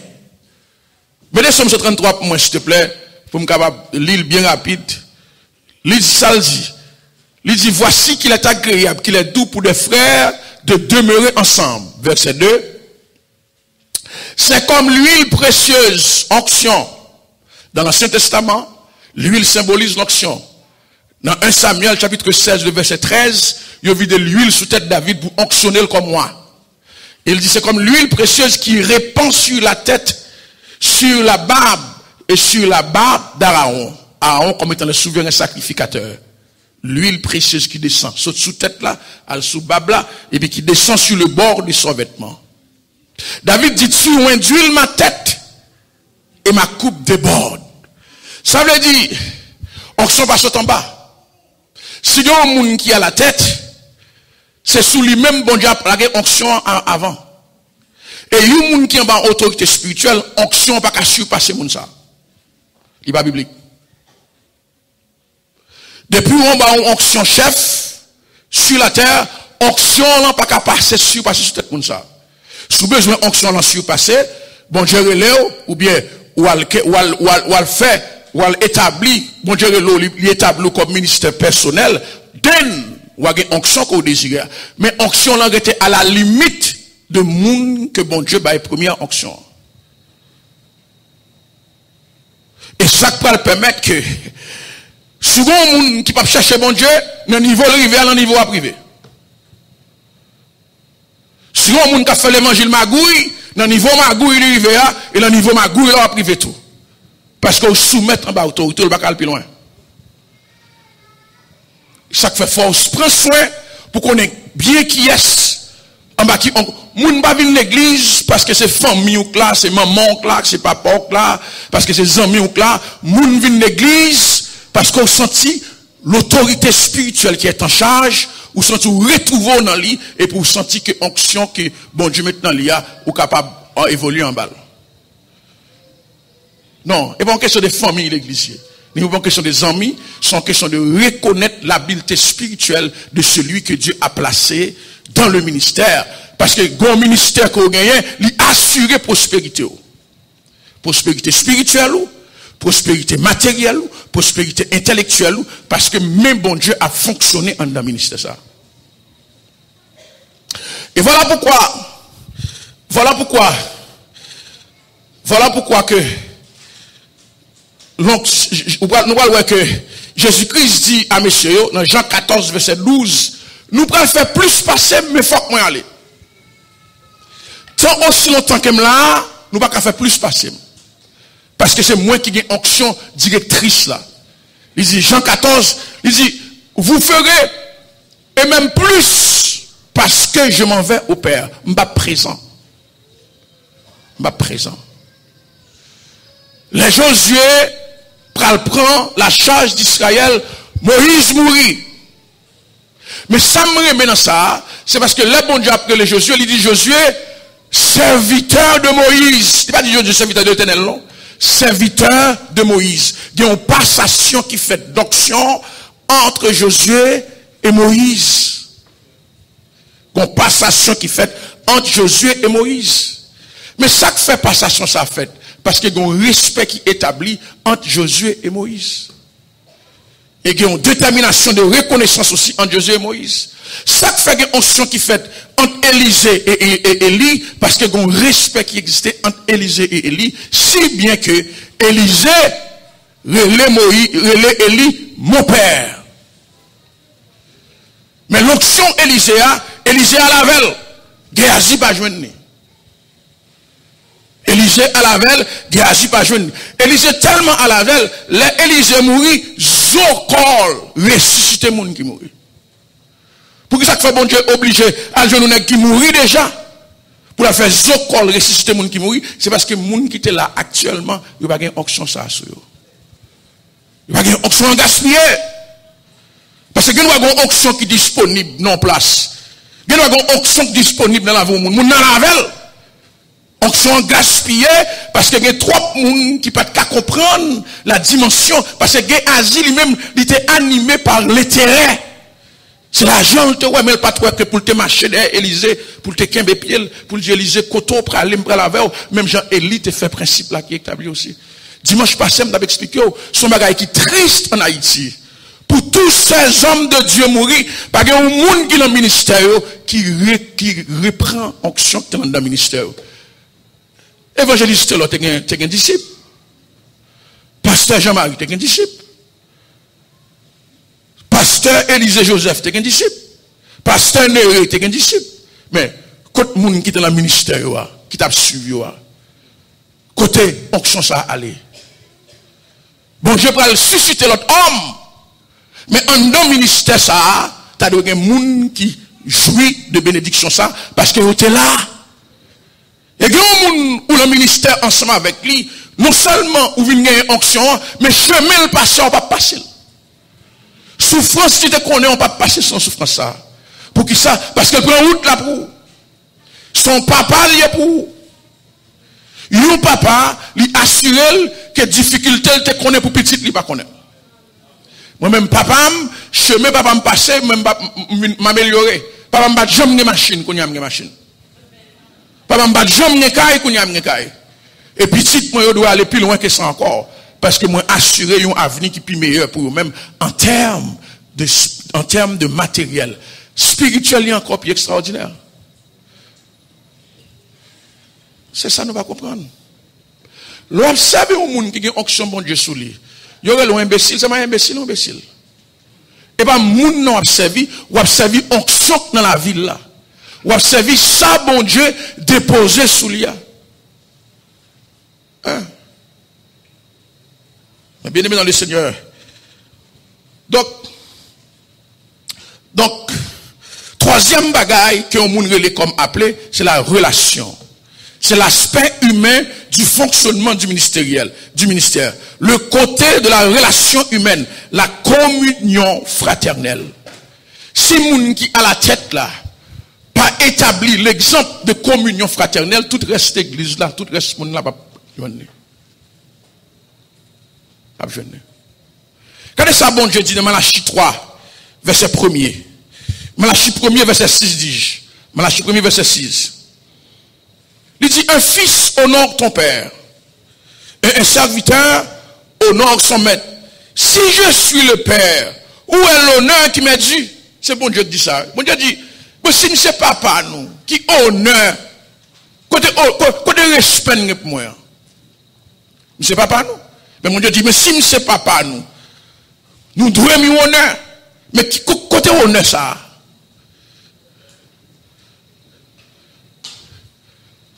A: Mettez Psaume 133 pour moi s'il te plaît, pour me capable lire bien rapide. Lis ça le dit. Il dit voici qu'il est agréable, qu'il est doux pour des frères de demeurer ensemble. Verset 2. C'est comme l'huile précieuse, onction. Dans l'Ancien Testament, l'huile symbolise l'onction. Dans 1 Samuel, chapitre 16, le verset 13, il y a vu de l'huile sous tête de David pour onctionner comme moi. Il dit, c'est comme l'huile précieuse qui répand sur la tête, sur la barbe et sur la barbe d'Aaron. Aaron comme étant le souverain sacrificateur. L'huile précieuse qui descend, saute sous tête là, elle sous barbe là, et puis qui descend sur le bord de son vêtement. David dit, tu induis ma tête et ma coupe déborde. Ça veut dire, onction pas saute en bas. Si il y a un monde qui a la tête, c'est sous lui-même, bon Dieu a plagué onction avant. Et il y a un monde qui est en autorité spirituelle, onction pas qu'à surpasser monde ça. Il n'est pas biblique. Depuis on a une onction chef sur la terre, onction n'a pas qu'à passer surpasser sur cette monde ça. Si vous avez besoin d'onction l'en surpasser, bon Dieu relève, ou bien, ou al fait, ou al établi, bon Dieu relève, il établit comme ministère personnel, ou a une onction qu'on désire. Mais onction là était à la limite de monde que bon Dieu baille première onction. Et ça peut le permettre que, souvent, monde qui peut chercher bon Dieu, dans le niveau privé, dans le niveau privé. Si on moun ka fait l'évangile magouille, dans le niveau magouille il arrive et dans le niveau magouille il a privé tout. Parce qu'on soumet en bas autorité, le bacal plus loin. Ça fait force, prends soin pour qu'on ait bien qui est En bas qui moun pas vinn l'église parce que c'est famille ou là, c'est maman ou là, c'est papa ou là, parce que c'est amis ou là, moun vinn l'église parce qu'on sentit l'autorité spirituelle qui est en charge, ou senti retrouver dans lui et pour sentir que onction que bon Dieu maintenant li a ou capable d'évoluer en balle. Non, et pas une question de famille l'église. Ce n'est pas une question des amis, c'est une question de reconnaître l'habileté spirituelle de celui que Dieu a placé dans le ministère. Parce que le ministère qu'on gagne, il assure prospérité. Prospérité spirituelle, prospérité matérielle, prospérité intellectuelle, parce que même bon Dieu a fonctionné dans le ministère. Ça. Et voilà pourquoi que nous allons voir que Jésus-Christ dit à messieurs, dans Jean 14, verset 12, nous pourrons faire plus passer, mais il faut que moi aller. Tant aussi longtemps que là, nous ne pouvons pas faire plus passer. Parce que c'est moi qui ai une onction directrice là. Il dit, Jean 14, il dit, vous ferez, et même plus, parce que je m'en vais au Père. Je ne suis pas présent. Les Josué prend la charge d'Israël, Moïse mourit. Mais ça me remet dans ça, c'est parce que le bon Dieu après les Josué, il dit Josué, serviteur de Moïse. Il n'est pas dit Josué, serviteur de l'Éternel, non. Serviteur de Moïse. Il y a une passation qui fait d'onction entre Josué et Moïse. Une passation qui fait entre Josué et Moïse. Mais ça que fait passation, ça fait. Parce qu'il y a un respect qui est établi entre Josué et Moïse. Et il y a une détermination de reconnaissance aussi entre Josué et Moïse. Ça que fait une onction qui fait entre Élisée et Élie, parce qu'il y a un respect qui existait entre Élisée et Élie, si bien que Élisée relève Élie, mon père. Mais l'onction Élisée à la veille, Géasi pas joindre. Élisée à la veille, Géasi pas joindre. Élisée tellement à la veille, l'Élisée mourit, Zokol ressuscité monde qui mourit. Pour que ça fait bon Dieu obligé à jeune qui mourit déjà pour la faire Zokol ressusciter monde qui mourit, c'est parce que monde qui était là actuellement, il n'y a pas de onction ça sur eux. Il n'y a pas de onction gaspillée. Parce que il y a une onction qui est disponible non place. Il y a une onction disponible dans la vie monde dans la veille. Onction gaspillée parce qu'il y a trop de monde qui ne peuvent pas comprendre la dimension. Parce que Asie lui-même, il était animé par l'intérêt. C'est l'argent, mais pas trop que pour te marcher derrière Élysée, pour te quimber pied, pour dire Élysée, coton, pour aller me la veille. Même Jean-Élie te fait principe là qui est établi aussi. Dimanche passé, je vais expliquer son bagage qui est triste en Haïti. Pour tous ces hommes de Dieu mourir, parce qu'il y a un monde qui est dans le ministère, qui reprend onction dans le ministère. Évangéliste, tu es un disciple. Pasteur Jean-Marie, tu es un disciple. Pasteur Élisée Joseph, tu es un disciple. Pasteur Néré, tu es un disciple. Mais, côté monde qui est dans le ministère, qui t'a suivi, côté onction ça aller. Bon, je vais susciter l'autre homme. Mais en dans le ministère, ça, tu as des gens qui jouit de bénédiction ça, parce que vous êtes là. Et il y a des gens où le ministère ensemble avec lui, non seulement où il y a une onction, mais chemin le passé, on ne va pas passer. Souffrance, si tu connais, on ne va pas passer sans souffrance ça. Pour qui ça? Parce que prend route là pour. Son papa lié pour. Yon papa, lui assure que difficulté, il te connaît pour petit, il pas connaît. Moi-même, papa, chemin papa me passer, même m'améliorer. Papa me jamais une machine, qu'on y a une machine. Papa me jamais une caille, qu'on y a une caille. Et petit, moi, je dois aller plus loin que ça encore. Parce que moi, assurer un avenir qui est plus meilleur pour eux-mêmes en termes de matériel. Spirituellement encore plus extraordinaire. C'est ça, nous va comprendre. L'observer au monde qui a une onction bon Dieu sous lui. Il y aurait l'imbécile, c'est pas imbécile ou imbécile. Et pas moun non observer, ou observer onction dans la ville là. Ou observer ça bon Dieu déposé sous lui. Hein? Bien aimé dans le Seigneur. Donc, Deuxième bagaille que on relève comme appelé, c'est la relation. C'est l'aspect humain du fonctionnement du ministère. Le côté de la relation humaine, la communion fraternelle. Si moun qui a la tête là, pas établi l'exemple de communion fraternelle, tout reste église là, tout reste moun là, pas joindre. Pas joindre. Quand ça, bon Dieu dit dans Malachie 3, verset 1er. Malachie 1er, verset 6 dit. Malachie 1er, verset 6. Il dit, un fils honore ton père, et un serviteur honore son maître. Si je suis le père, où est l'honneur qui m'est dû? C'est bon Dieu qui dit ça. Bon Dieu dit, mais si c'est papa nous, qui honneur, côté respect pour moi. C'est papa nous. Mais mon Dieu dit, mais si c'est papa nous devons mieux honneur. Mais côté honneur ça?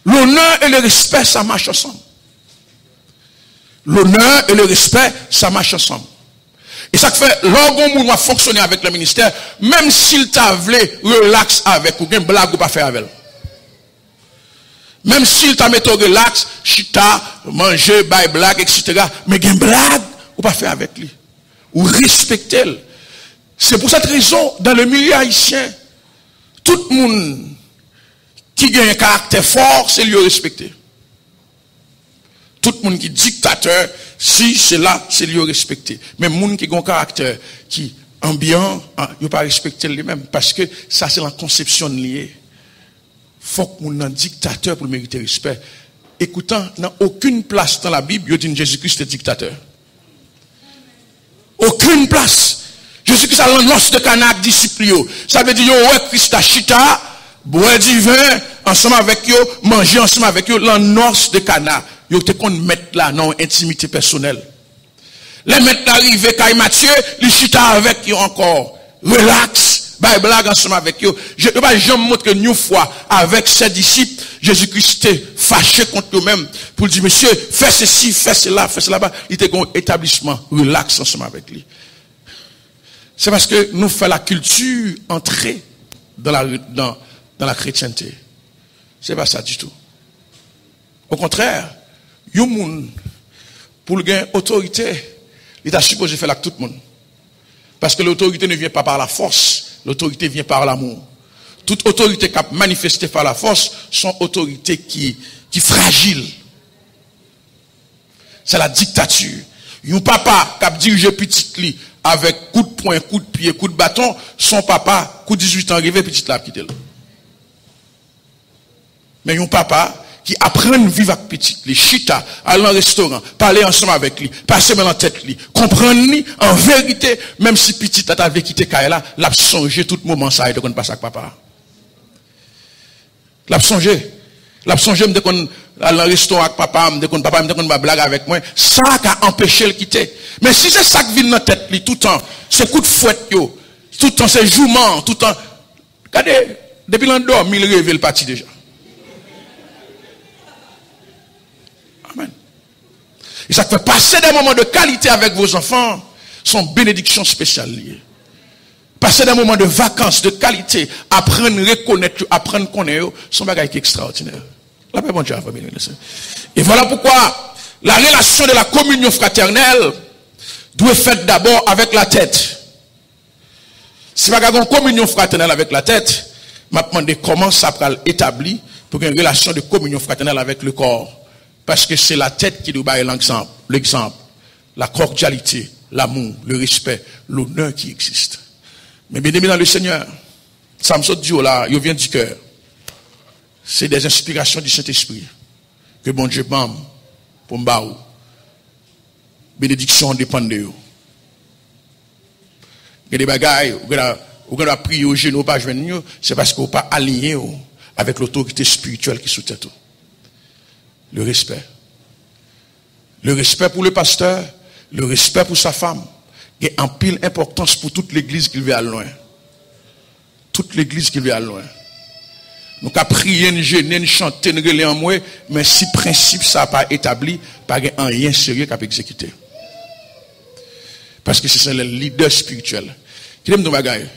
A: L'honneur et le respect, ça marche ensemble. L'honneur et le respect, ça marche ensemble. Et ça fait, lorsqu'on va fonctionner avec le ministère, même s'il t'a voulu relax avec ou une blague ou pas faire avec. Même s'il t'a mis au relax, chita, manger, bail blague, etc. Mais une blague ou pas faire avec lui. Ou respecter. C'est pour cette raison, dans le milieu haïtien, tout le monde qui a un caractère fort, c'est lui respecter. Tout le monde qui est dictateur, si c'est là, c'est lui respecter. Mais le monde qui a un caractère qui est ambiant, il ne pas respecter lui-même. Parce que ça, c'est la conception liée. Il faut que mon dictateur pour mériter respect. Écoutant, dans aucune place dans la Bible, il dit que Jésus-Christ est dictateur. Aucune place. Jésus-Christ a l'annonce de Cana disciple. Ça veut dire, ouais, Christ a chita, boire du vin, ensemble avec eux, manger ensemble avec eux, l'annonce de Cana. Yo te kon mettre là non intimité personnelle. Les mettre arrivé Caille Mathieu, les chita avec eux encore. Relax, bah blague ensemble avec eux. Je pas jamais montre que une fois avec ses disciples, Jésus-Christ était fâché contre eux-mêmes pour dire monsieur, fais ceci, fais cela, fais cela bas. Il était un établissement relax ensemble avec lui. C'est parce que nous faisons la culture entrer dans la chrétienté. C'est pas ça du tout. Au contraire, yon moun, pour le gain autorité, il est supposé faire avec tout le monde. Parce que l'autorité ne vient pas par la force, l'autorité vient par l'amour. Toute autorité qui a manifesté par la force, sont autorités qui fragile. C'est la dictature. Yon papa qui a dirigé petit li avec coup de poing, coup de pied, coup de bâton, son papa, coup de 18 ans, arrivé petit là, quitte. Mais yon papa, qui apprennent à vivre avec petit, les chita, aller au restaurant, parler ensemble avec lui, passer dans la tête lui, comprendre lui, en vérité, même si petit tata avait quitté Kaila, l'a songé tout moment ça, et de qu'on passe avec papa. L'a songé, me de qu'on aller au restaurant avec papa, me de qu'on papa, me de qu'on blague avec moi, ça a empêché le quitter. Mais si c'est ça qui vient dans la tête lui, tout le temps, c'est coup de fouette yo, tout le temps c'est jouement, tout le temps, regardez, depuis l'endormi, il rêve le parti déjà. Amen. Et ça fait passer des moments de qualité avec vos enfants, sont bénédictions spéciales liées. Passer des moments de vacances, de qualité, apprendre à reconnaître, apprendre à connaître, sont des choses extraordinaires. La paix, bon Dieu, famille. Et voilà pourquoi la relation de la communion fraternelle doit être faite d'abord avec la tête. Si vous avez une communion fraternelle avec la tête, je me demande comment ça peut être établi pour qu'il y ait une relation de communion fraternelle avec le corps. Parce que c'est la tête qui nous donne l'exemple, la cordialité, l'amour, le respect, l'honneur qui existe. Mais bien aimé dans le Seigneur, ça me saute du haut là, il vient du cœur. C'est des inspirations du Saint-Esprit que bon Dieu m'aime pour m'baou. Bénédiction dépend de vous. Il y a des bagailles, vous avez prié au genou, pas joindre, c'est parce que vous n'êtes pas aligné avec l'autorité spirituelle qui sous tête. Le respect. Le respect pour le pasteur, le respect pour sa femme. Il y a en pile importance pour toute l'église qui vit à loin. Toute l'église qui vit à loin. Nous avons prié, nous gêner, nous chanter, nous relais en moi, mais si principe ça n'a pas établi, pas un rien sérieux qui a exécuté. Parce que c'est le leader spirituel. Qui aime nos bagailles.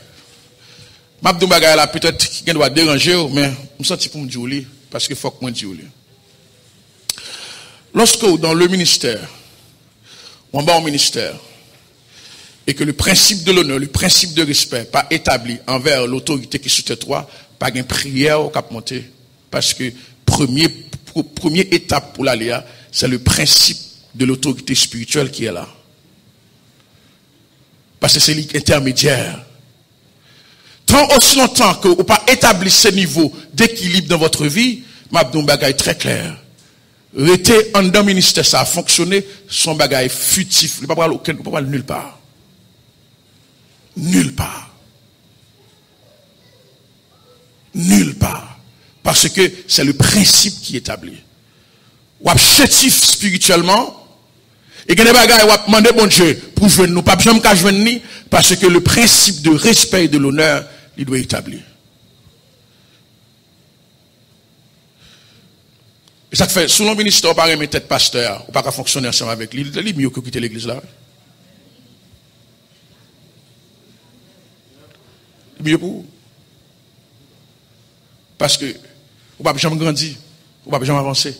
A: Mabdou bagay là peut-être qui doit déranger, mais je me sens pour me dire parce que faut que moi dire. Lorsque dans le ministère, ou en bas au ministère, et que le principe de l'honneur, le principe de respect pas établi envers l'autorité qui sous toi, pas une prière au cap monter, parce que première étape pour l'aléa, c'est le principe de l'autorité spirituelle qui est là. Parce que c'est l'intermédiaire. Tant aussi longtemps que vous n'avez pas établi ce niveau d'équilibre dans votre vie, Mabdou bagay très clair. Rester en dans le ministère, ça a fonctionné, son bagay futif. Il ne peut pas aller nulle part. Nulle part. Nulle part. Parce que c'est le principe qui est établi. Ou êtes chétif spirituellement, et que les bagages, ou demander bon Dieu pour jouer nous, pas jamais qu'à jouer nous, parce que le principe de respect et de l'honneur, il doit être établi. Et ça fait, sous le ministère, on ne peut pas tête pasteur, ou pas fonctionner ensemble avec lui, il est mieux que quitter l'église là. Il est mieux pour vous. Parce que, vous ne pouvez jamais grandir, vous ne pouvez jamais avancer.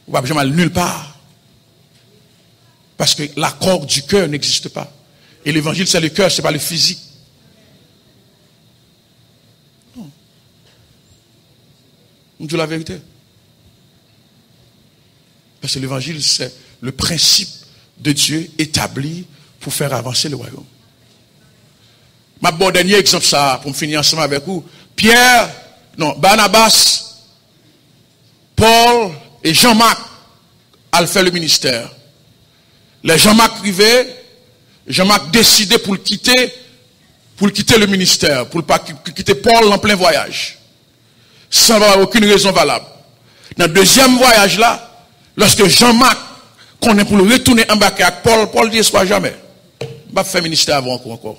A: Vous ne pouvez jamais aller nulle part. Parce que l'accord du cœur n'existe pas. Et l'évangile, c'est le cœur, ce n'est pas le physique. Non. On dit la vérité. Parce que l'évangile, c'est le principe de Dieu établi pour faire avancer le royaume. Ma bon dernier exemple, ça, pour me finir ensemble avec vous. Barnabas, Paul et Jean-Marc ont fait le ministère. Les Jean-Marc arrivaient, Jean-Marc décidait pour quitter le ministère, pour ne pas quitter Paul en plein voyage. Sans avoir aucune raison valable. Dans le deuxième voyage là, lorsque Jean-Marc connaît pour le retourner embarquer avec Paul dit soit jamais. Je ne vais pas faire ministère avant encore.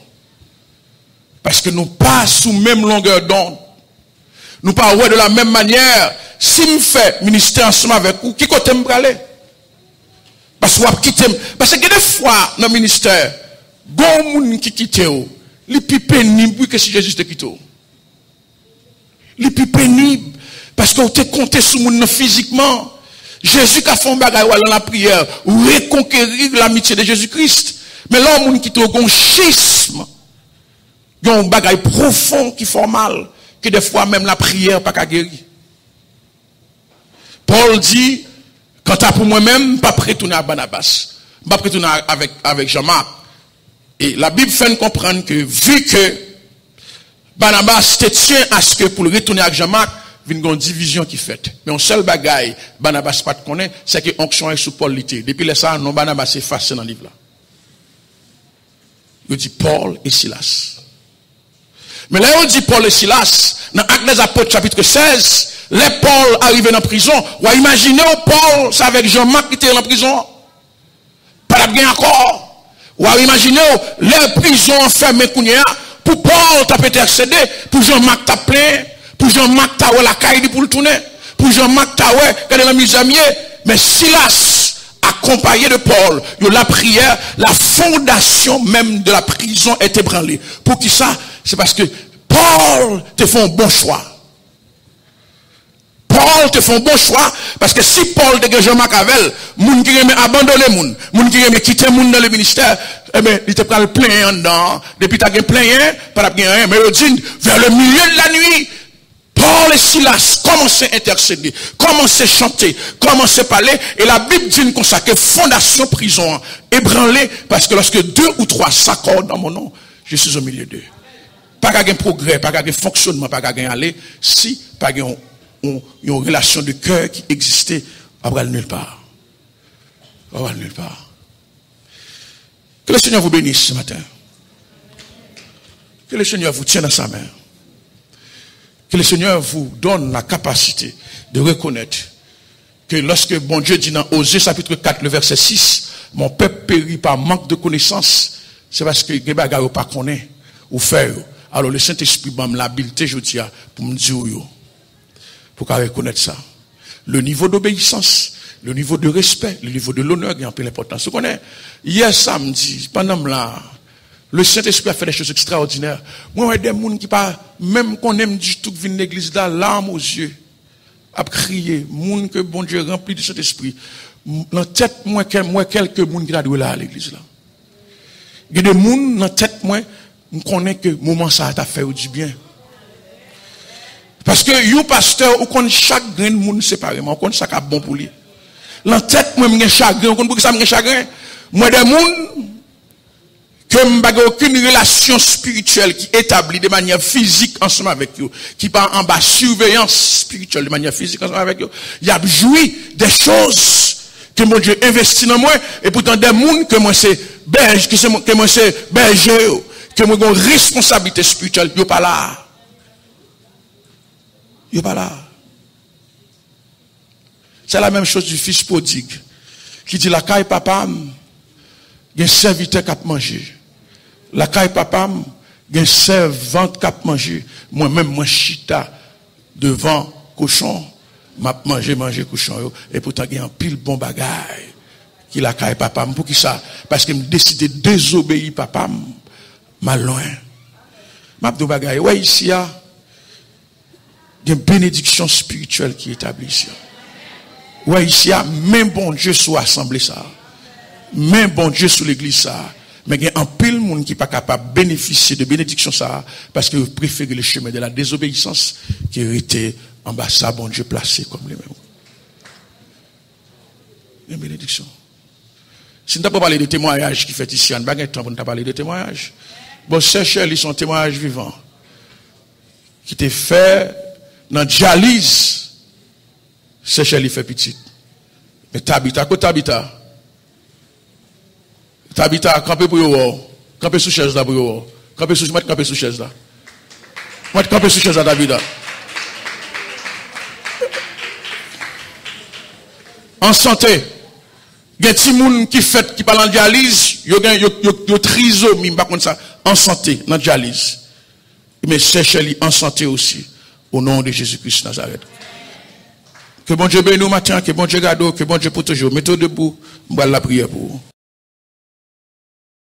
A: Parce que nous pas sous même longueur d'onde. Nous pas de la même manière. Si je fais ministère ensemble avec vous, qui côté me aller? Parce que des fois, dans le ministère, bon moun qui quitte, les plus pénibles que si Jésus te quitte. Les plus pénibles, parce que vous te compté sur moun physiquement. Jésus qui a fait un bagage dans la prière, reconquérir l'amitié de Jésus-Christ. Mais là, moun qui te un schisme, il y a un bagage profond qui fait mal, que des fois même la prière pas qu'à guérir. Paul dit, quant à pour moi-même, pas retourner à Barnabas, pas retourner avec Jean-Marc. Et la Bible fait nous comprendre que vu que Barnabas te tient à ce que pour le retourner avec Jean-Marc, il y a une division qui fait. Mais un seul bagaille, Barnabas pas te connaît, c'est que l'onction est sous Paul l'été. Depuis le ça, non, Barnabas est effacé dans le livre là. Il dit Paul et Silas. Mais là, on dit Paul et Silas, dans Actes des Apôtres, chapitre 16, les Paul arrivés dans la prison, ou imaginez Paul, c'est avec Jean-Marc qui était dans la prison. Pas de bien encore. Ou imaginez les prisons enfermées, pour Paul, t'as peut-être accédé, pour Jean-Marc, t'as plein, pour Jean-Marc, t'as la caille pour le tourner, pour Jean-Marc, t'as la mise à mieux. Mais Silas, accompagné de Paul, la prière, la fondation même de la prison est ébranlée. Pour qui ça? C'est parce que Paul te fait un bon choix. Paul te fait un bon choix parce que si Paul te Jean-Marc Avel, moun qui aime abandonner moun qui aime quitter moun dans le ministère, eh bien, il te prend le plein en dedans. Depuis tu as gagné plein, pas de rien, mais il dit, vers le milieu de la nuit, Paul et Silas commencent à intercéder, commencent à chanter, commencent à parler, et la Bible dit comme ça que fondation prison ébranlée, parce que lorsque 2 ou 3 s'accordent dans mon nom, je suis au milieu d'eux. Pas qu'à un progrès, pas qu'à un fonctionnement, pas qu'à un aller, si pas qu'à une relation de cœur qui existait, on va nulle part. On va nulle part. Que le Seigneur vous bénisse ce matin. Que le Seigneur vous tienne dans sa main. Que le Seigneur vous donne la capacité de reconnaître que lorsque bon Dieu dit dans Osée chapitre 4, le verset 6, mon peuple périt par manque de connaissance, c'est parce que les bagages pas connaît ou faire. Alors le Saint-Esprit m'a l'habileté, je dis, pour me dire, pour qu'on reconnaisse ça. Le niveau d'obéissance, le niveau de respect, le niveau de l'honneur, il y a un peu l'importance. Vous connaissez, hier samedi, pendant là, Le Saint-Esprit a fait des choses extraordinaires. Moi, il y a des gens qui pas, même qu'on aime du tout, qui viennent de l'église là, larmes aux yeux, à crier, gens que bon Dieu rempli de Saint-Esprit. Dans la tête, moi, quelques gens qui ont là à l'église là. Il y a des gens dans la tête, moi, je connais que le moment ça t'a fait du bien. Parce que, you pasteur, ou connaît chaque grain de monde séparément, on connaît ça qui est bon pour lui. Dans la tête, moi, j'ai chagrin, on connaît pour que ça me chagrin. Moi, des gens, que je n'ai aucune relation spirituelle qui établit de manière physique ensemble avec eux, qui part en bas surveillance spirituelle de manière physique ensemble avec eux. Il y a joui des choses que mon Dieu investit dans moi, et pourtant des gens que moi c'est berger, que moi c'est berger, que moi j'ai une responsabilité spirituelle, yo pas là. Yo pas là. C'est la même chose du fils prodigue, qui dit la caille papa, il y a un serviteur qui a mangé. La caille papa, il y a un servante qui a mangé. Moi-même, moi, chita devant cochon, m'a mangé cochon. Et pourtant, il y a un pile bon bagage qui la caille papa. Pour qui ça? Parce que je décidé de désobéir papa, m'a loin. M'a dit bagage. Ouais, ici, il y a une bénédiction spirituelle qui est établie ici. Ouais, ici, il y a même bon Dieu sur l'assemblée ça. Même bon Dieu sur l'église ça. Mais il y a un pile monde qui n'est pas capable de bénéficier de bénédiction ça parce que vous préférez le chemin de la désobéissance qui était en bas ça, bon Dieu placé comme les mêmes. Une bénédiction. Si nous n'avons pas parlé de témoignages qui fait ici, on n'a pas temps pour nous parler de témoignages. Bon, Seychelles, ils sont témoignages vivants qui étaient faits dans dialyse. Seychelles, il fait petit. Mais Tabita, quoi Tabita? Tabita, camper pour vous. Camper sous chaise là pour vous. Camper sous chaise là. Moi, camper sous chaise là, David. En santé. Il y a des gens qui fait, qui parlent en dialyse, il y a trisomie, par contre ça, en santé, dans la dialyse. Mais Seychelles en santé aussi, au nom de Jésus-Christ Nazareth. Que bon Dieu bénisse nous matin, que bon Dieu garde, que bon Dieu protège. Mettez debout, on va la prière pour vous.